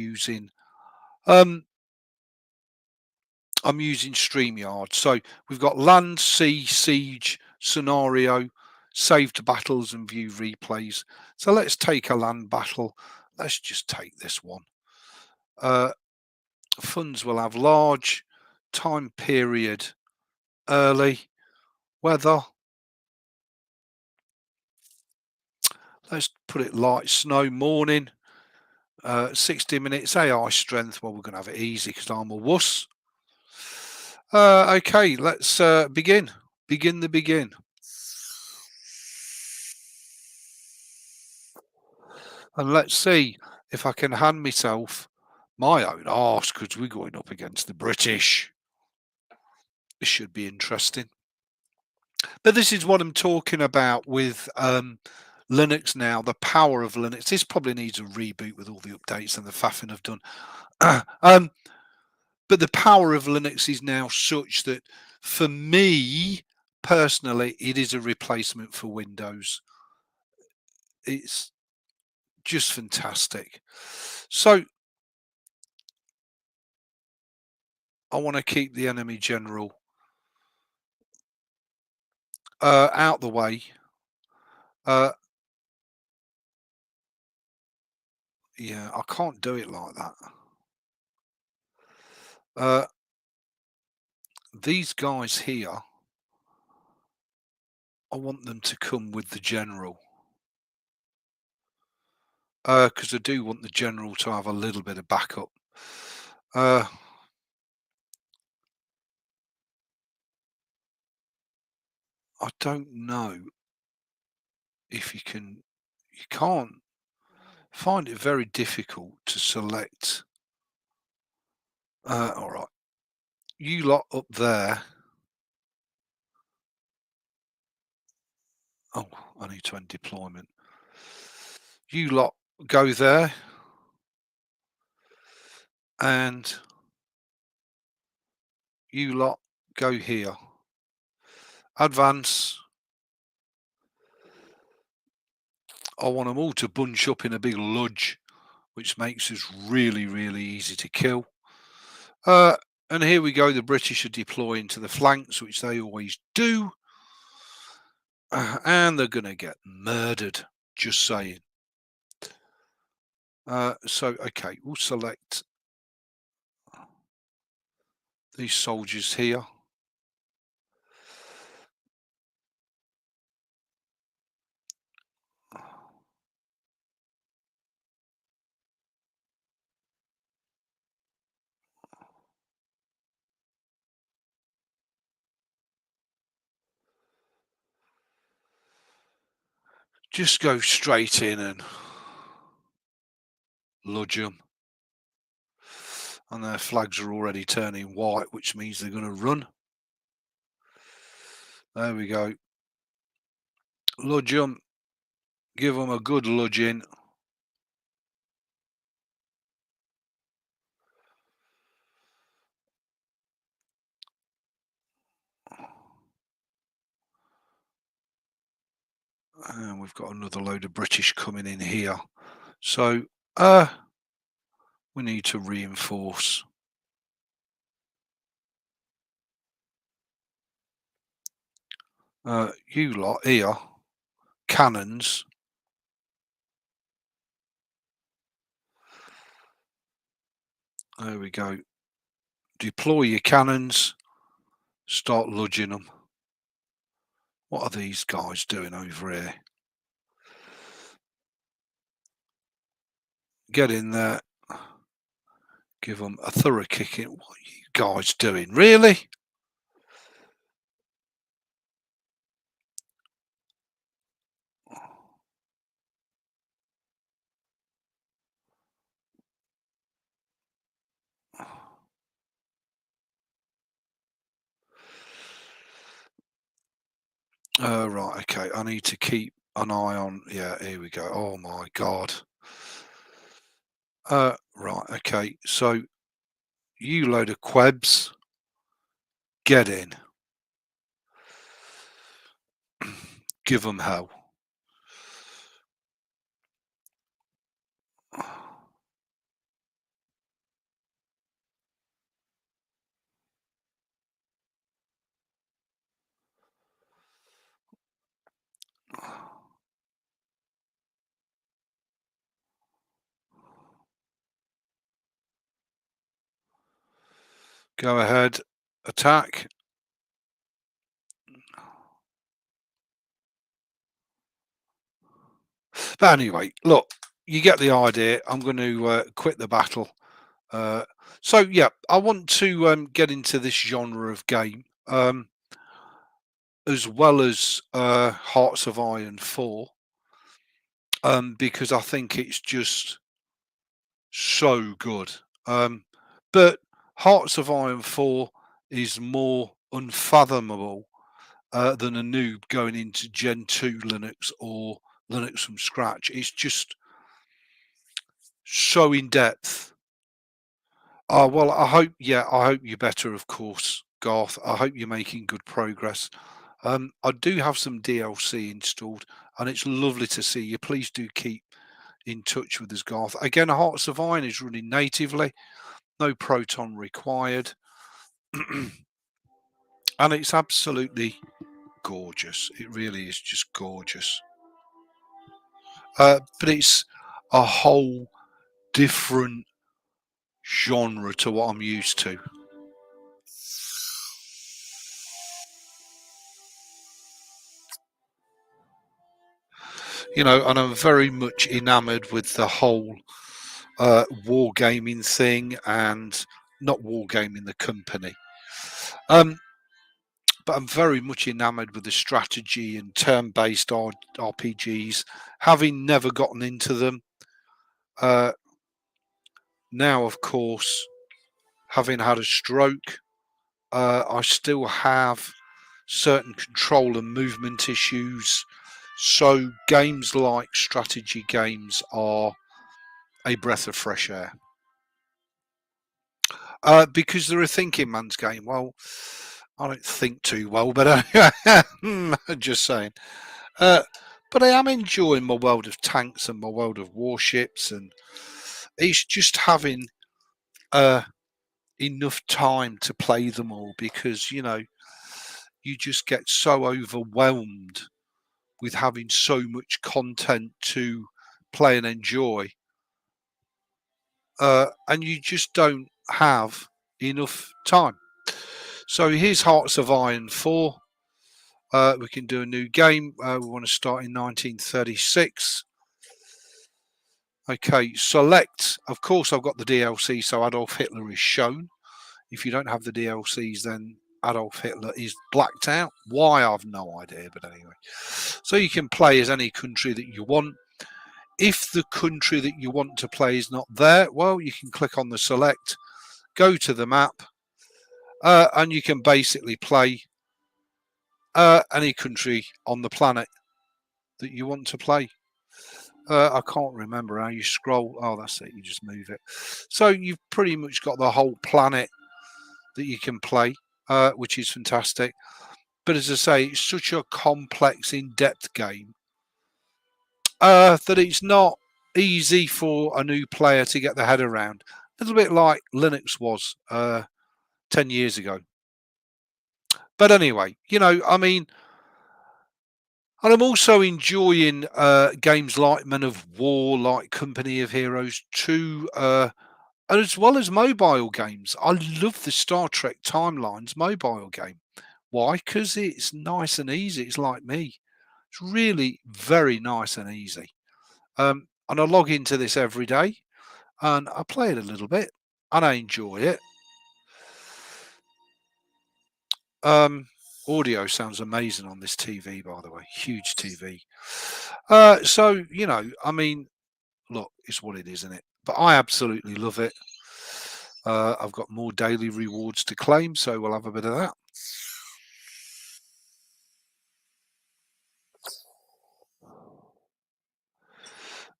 [SPEAKER 1] I'm using StreamYard. So we've got land, sea, siege, scenario, saved battles, and view replays. So let's take a land battle. Let's just take this one. Funds will have large, time period, early, weather. Let's put it light, snow, morning. 60 minutes AI strength. Well, we're going to have it easy because I'm a wuss. Okay, let's begin. Begin the begin. And let's see if I can hand myself my own arse because we're going up against the British. This should be interesting. But this is what I'm talking about with Linux now, the power of Linux. This probably needs a reboot with all the updates and the faffing I've done. But the power of Linux is now such that for me personally, it is a replacement for Windows. It's just fantastic. So I want to keep the enemy general out the way. Yeah, I can't do it like that. These guys here, I want them to come with the general. Because I do want the general to have a little bit of backup. I don't know if you can't find it very difficult to select. All right, you lot up there. Oh, I need to end deployment. You lot go there, and you lot go here. Advance. I want them all to bunch up in a big lodge, which makes us really, really easy to kill. And here we go. The British are deploying to the flanks, which they always do. And they're going to get murdered. Just saying. So, okay, we'll select these soldiers here. Just go straight in and lodge them. And their flags are already turning white, which means they're going to run. There we go. Lodge them. Give them a good lodging. And we've got another load of British coming in here. So, we need to reinforce. You lot here, cannons. There we go. Deploy your cannons. Start lodging them. What are these guys doing over here? Get in there. Give them a thorough kicking. What are you guys doing? Really? Right, okay. I need to keep an eye on. Yeah, here we go. Oh my God. Right, okay. So, you load of quebs, get in. Give them hell. Go ahead, attack. But anyway, look, you get the idea. I'm going to quit the battle. Uh, so yeah, I want to get into this genre of game, as well as Hearts of Iron 4, because I think it's just so good. But Hearts of Iron 4 is more unfathomable than a noob going into Gen 2 Linux or Linux from scratch. It's just so in depth. Oh, well, I hope you're better, of course, Garth. I hope you're making good progress. I do have some DLC installed, and it's lovely to see you. Please do keep in touch with us, Garth. Again, Hearts of Iron is running natively, no Proton required, and it's absolutely gorgeous. It really is just gorgeous. But it's a whole different genre to what I'm used to. And I'm very much enamored with the whole wargaming thing, and not wargaming the company. But I'm very much enamored with the strategy and turn-based RPGs, having never gotten into them. Uh, Now, of course, having had a stroke, I still have certain control and movement issues. So games like strategy games are a breath of fresh air. Because they're a thinking man's game. Well, I don't think too well, but just saying. Uh, but I am enjoying my world of tanks and my world of warships, and it's just having uh, enough time to play them all, because you just get so overwhelmed with having so much content to play and enjoy, and you just don't have enough time. So here's Hearts of Iron 4. We can do a new game. We want to start in 1936. Okay, select. Of course, I've got the DLC, so Adolf Hitler is shown. If you don't have the DLCs, then Adolf Hitler is blacked out. Why, I've no idea, but anyway. So you can play as any country that you want. If the country that you want to play is not there, well, you can click on the select, go to the map, and you can basically play any country on the planet that you want to play. I can't remember how you scroll. Oh, that's it. You just move it. So you've pretty much got the whole planet that you can play, which is fantastic. But as I say, it's such a complex, in-depth game that it's not easy for a new player to get their head around. A little bit like Linux was 10 years ago. But anyway, I mean, and I'm also enjoying games like Men of War, like Company of Heroes 2, as well as mobile games. I love the Star Trek Timelines mobile game. Why? Because it's nice and easy. It's like me. It's really very nice and easy. And I log into this every day and I play it a little bit and I enjoy it. Audio sounds amazing on this TV, by the way. Huge TV. So, I mean, look, it's what it is, isn't it? But I absolutely love it. I've got more daily rewards to claim, so we'll have a bit of that.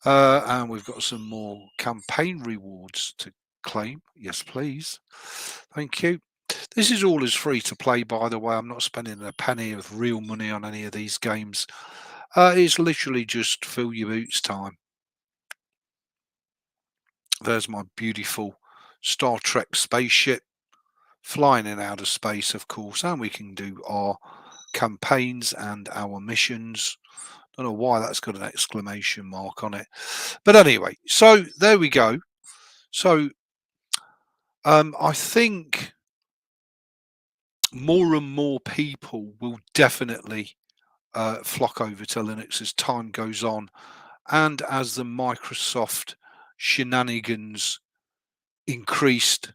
[SPEAKER 1] And we've got some more campaign rewards to claim. Yes, please. Thank you. This is all as free to play, by the way. I'm not spending a penny of real money on any of these games. It's literally just fill your boots time. There's my beautiful Star Trek spaceship flying in outer space, of course, and we can do our campaigns and our missions. Don't know why that's got an exclamation mark on it, but anyway, so there we go. So I think more and more people will definitely flock over to Linux as time goes on, and as the Microsoft shenanigans increased.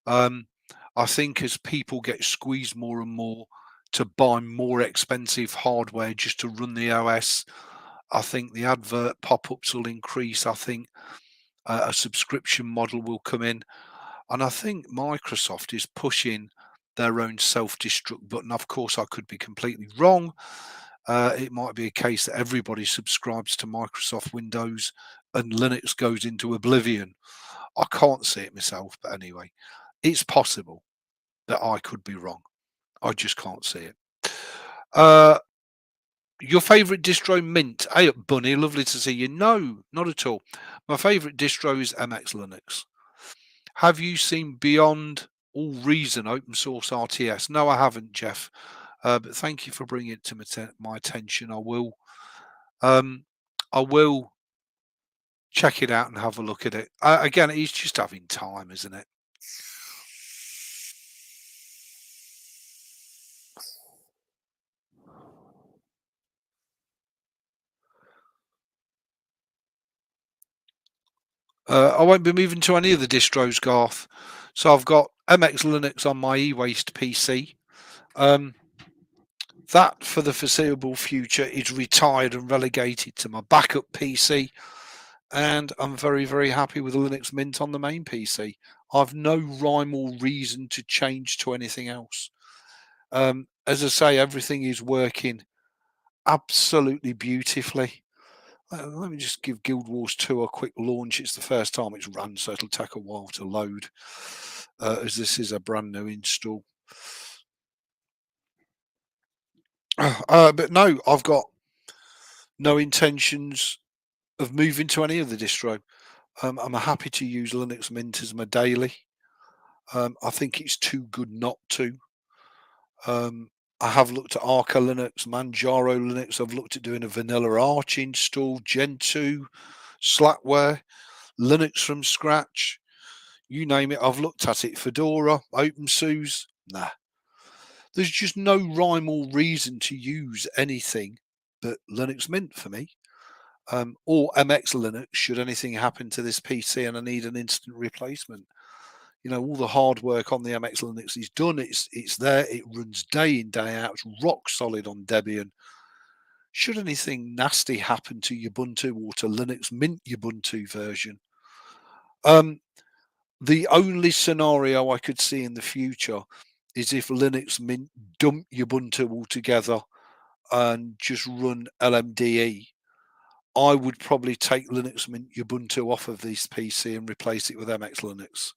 [SPEAKER 1] I think as people get squeezed more and more to buy more expensive hardware just to run the OS, I think the advert pop-ups will increase. I think a subscription model will come in, and I think Microsoft is pushing their own self-destruct button. Of course, I could be completely wrong. It might be a case that everybody subscribes to Microsoft Windows and Linux goes into oblivion. I can't see it myself, but anyway, it's possible that I could be wrong. I just can't see it. Your favourite distro, Mint? Hey up, Bunny, lovely to see you. No, not at all. My favourite distro is MX Linux. Have you seen Beyond All Reason open source RTS? No, I haven't, Jeff. But thank you for bringing it to my attention. I will. I will check it out and have a look at it. Again, it's just having time, isn't it? I won't be moving to any of the distros, Garth. So I've got MX Linux on my e-waste PC. That, for the foreseeable future, is retired and relegated to my backup PC. And I'm very, very happy with the Linux Mint on the main PC. I've no rhyme or reason to change to anything else. As I say, everything is working absolutely beautifully. Let me just give Guild Wars 2 a quick launch. It's the first time it's run, so it'll take a while to load, as this is a brand new install. But no, I've got no intentions of moving to any of the distro. I'm happy to use Linux Mint as my daily. I think it's too good not to. I have looked at Arca Linux, Manjaro Linux. I've looked at doing a vanilla Arch install, Gentoo, Slackware, Linux from scratch. You name it, I've looked at it. Fedora, OpenSUSE, nah. There's just no rhyme or reason to use anything but Linux Mint for me, or MX Linux should anything happen to this PC and I need an instant replacement. All the hard work on the MX Linux is done. It's there. It runs day in, day out. It's rock solid on Debian. Should anything nasty happen to Ubuntu or to Linux Mint Ubuntu version, um, the only scenario I could see in the future is if Linux Mint dump Ubuntu altogether and just run LMDE. I would probably take Linux Mint Ubuntu off of this PC and replace it with MX Linux.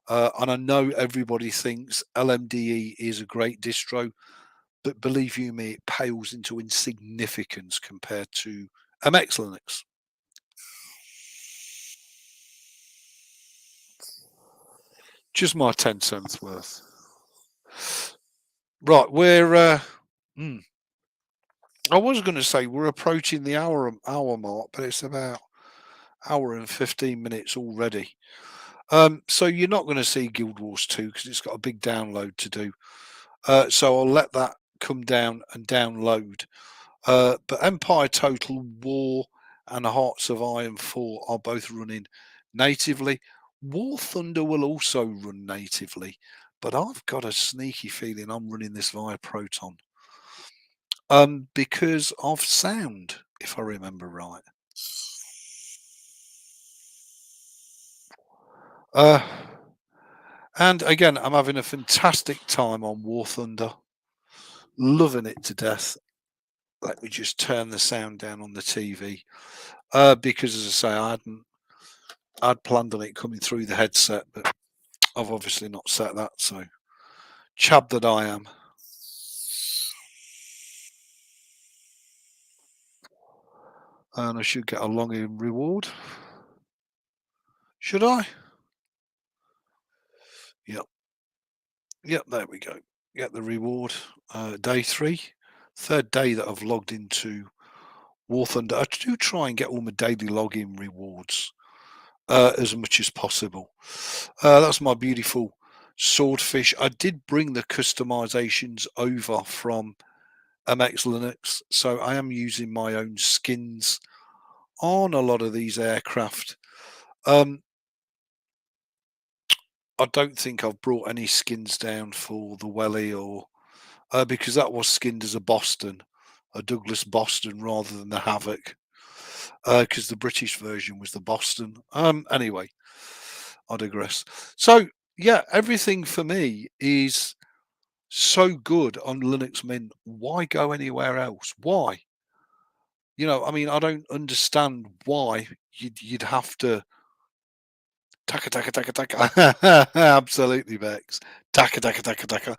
[SPEAKER 1] And I know everybody thinks LMDE is a great distro, but believe you me, it pales into insignificance compared to MX Linux. Just my 10 cents worth. Right, I was going to say we're approaching the hour mark, but it's about hour and 15 minutes already. So you're not going to see Guild Wars 2 because it's got a big download to do. So I'll let that come down and download. But Empire Total War and Hearts of Iron 4 are both running natively. War Thunder will also run natively, but I've got a sneaky feeling I'm running this via Proton. Because of sound, if I remember right. Uh, and again, I'm having a fantastic time on War Thunder, loving it to death. Let me just turn the sound down on the TV, because as I say, I'd planned on it coming through the headset, but I've obviously not set that. So, chab that I am. And I should get a login reward. Should I? Yep. Yep, there we go. Get the reward. Day 3. Third day that I've logged into War Thunder. I do try and get all my daily login rewards as much as possible. That's my beautiful swordfish. I did bring the customizations over from MX Linux, so I am using my own skins on a lot of these aircraft. I don't think I've brought any skins down for the Welly or because that was skinned as a Douglas Boston rather than the Havoc, because the British version was the Boston. Anyway, I digress. So yeah, everything for me is so good on Linux Mint. Why go anywhere else? Why? I mean, I don't understand why you'd have to taka taka taka taka. Absolutely, Bex. Taka taka taka taka.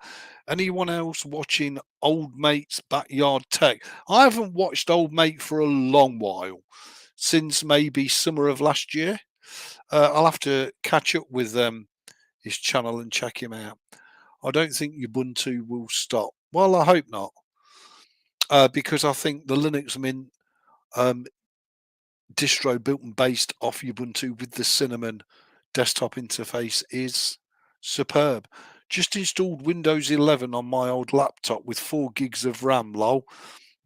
[SPEAKER 1] Anyone else watching Old Mate's Backyard Tech? I haven't watched Old Mate for a long while, since maybe summer of last year. I'll have to catch up with his channel and check him out. I don't think Ubuntu will stop. Well, I hope not, because I think the Linux Mint um, distro built and based off Ubuntu with the Cinnamon desktop interface is superb. Just installed Windows 11 on my old laptop with 4 gigs of RAM, lol.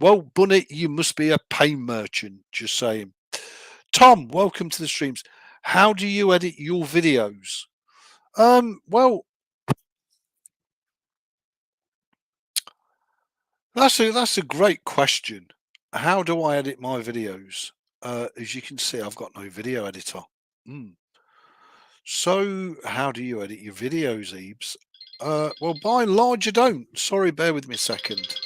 [SPEAKER 1] Well, Bunny, you must be a pain merchant, just saying. Tom, welcome to the streams. How do you edit your videos? Well, that's a great question. How do I edit my videos? As you can see, I've got no video editor. Mm. So, how do you edit your videos, Ebeez? Well, by and large, I don't. Sorry, bear with me a second.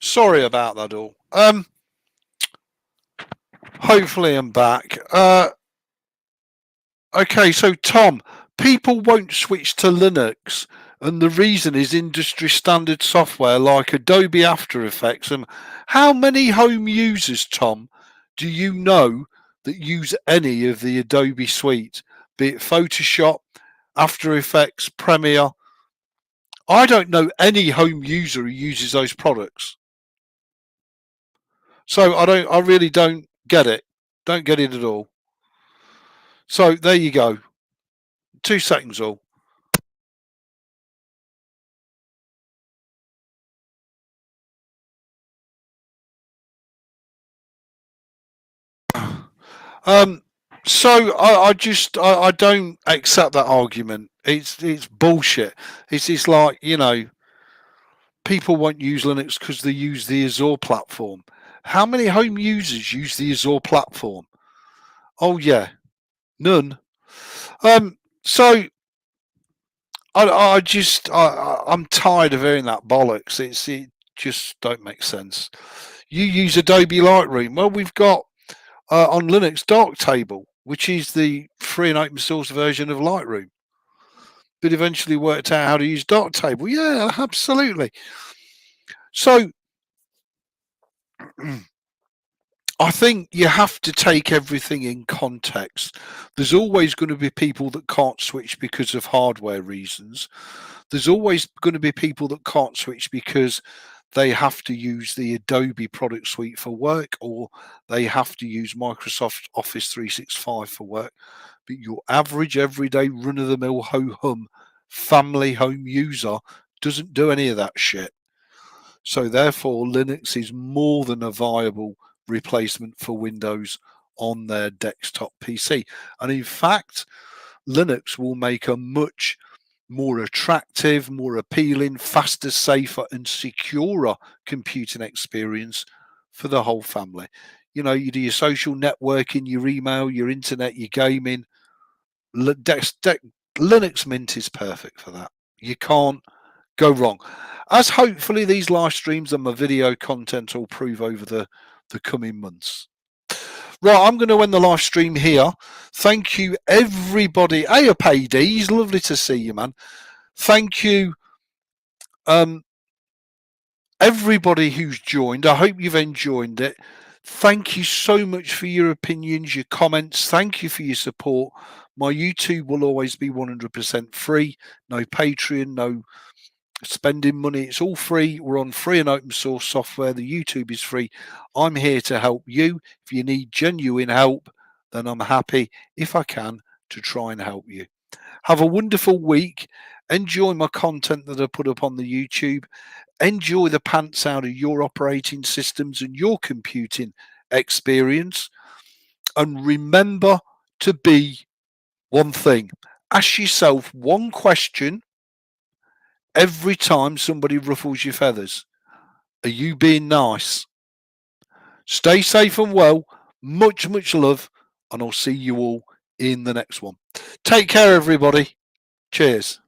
[SPEAKER 1] Sorry about that all. Hopefully I'm back. Okay, so Tom, people won't switch to Linux, and the reason is industry standard software like Adobe After Effects. And how many home users, Tom, do you know that use any of the Adobe suite, be it Photoshop, After Effects, Premiere? I don't know any home user who uses those products. So I really don't get it. Don't get it at all. So there you go. 2 seconds all. Um, so I don't accept that argument. It's bullshit. It's like, people won't use Linux because they use the Azure platform. How many home users use the Azure platform? Oh yeah, none. So I'm tired of hearing that bollocks. It just don't make sense. You use Adobe Lightroom. Well, we've got on Linux Darktable, which is the free and open source version of Lightroom. But eventually worked out how to use Darktable. Yeah, absolutely. So I think you have to take everything in context. There's always going to be people that can't switch because of hardware reasons. There's always going to be people that can't switch because they have to use the Adobe product suite for work, or they have to use Microsoft Office 365 for work. But your average, everyday, run of the mill, ho hum family home user doesn't do any of that shit. So, therefore, Linux is more than a viable replacement for Windows on their desktop PC. And in fact, Linux will make a much more attractive, more appealing, faster, safer, and securer computing experience for the whole family. You do your social networking, your email, your internet, your gaming. Linux Mint is perfect for that. You can't go wrong. As hopefully these live streams and my video content will prove over the coming months. Right, I'm going to end the live stream here. Thank you, everybody. Hey, up, ADs. Lovely to see you, man. Thank you, everybody who's joined. I hope you've enjoyed it. Thank you so much for your opinions, your comments. Thank you for your support. My YouTube will always be 100% free. No Patreon, no spending money. It's all free. We're on free and open source software. The YouTube is free. I'm here to help you. If you need genuine help, then I'm happy, if I can, to try and help you. Have a wonderful week. Enjoy my content that I put up on the YouTube. Enjoy the pants out of your operating systems and your computing experience. And remember to be one thing. Ask yourself one question every time somebody ruffles your feathers. Are you being nice? Stay safe and well. Much, much love. And I'll see you all in the next one. Take care, everybody. Cheers.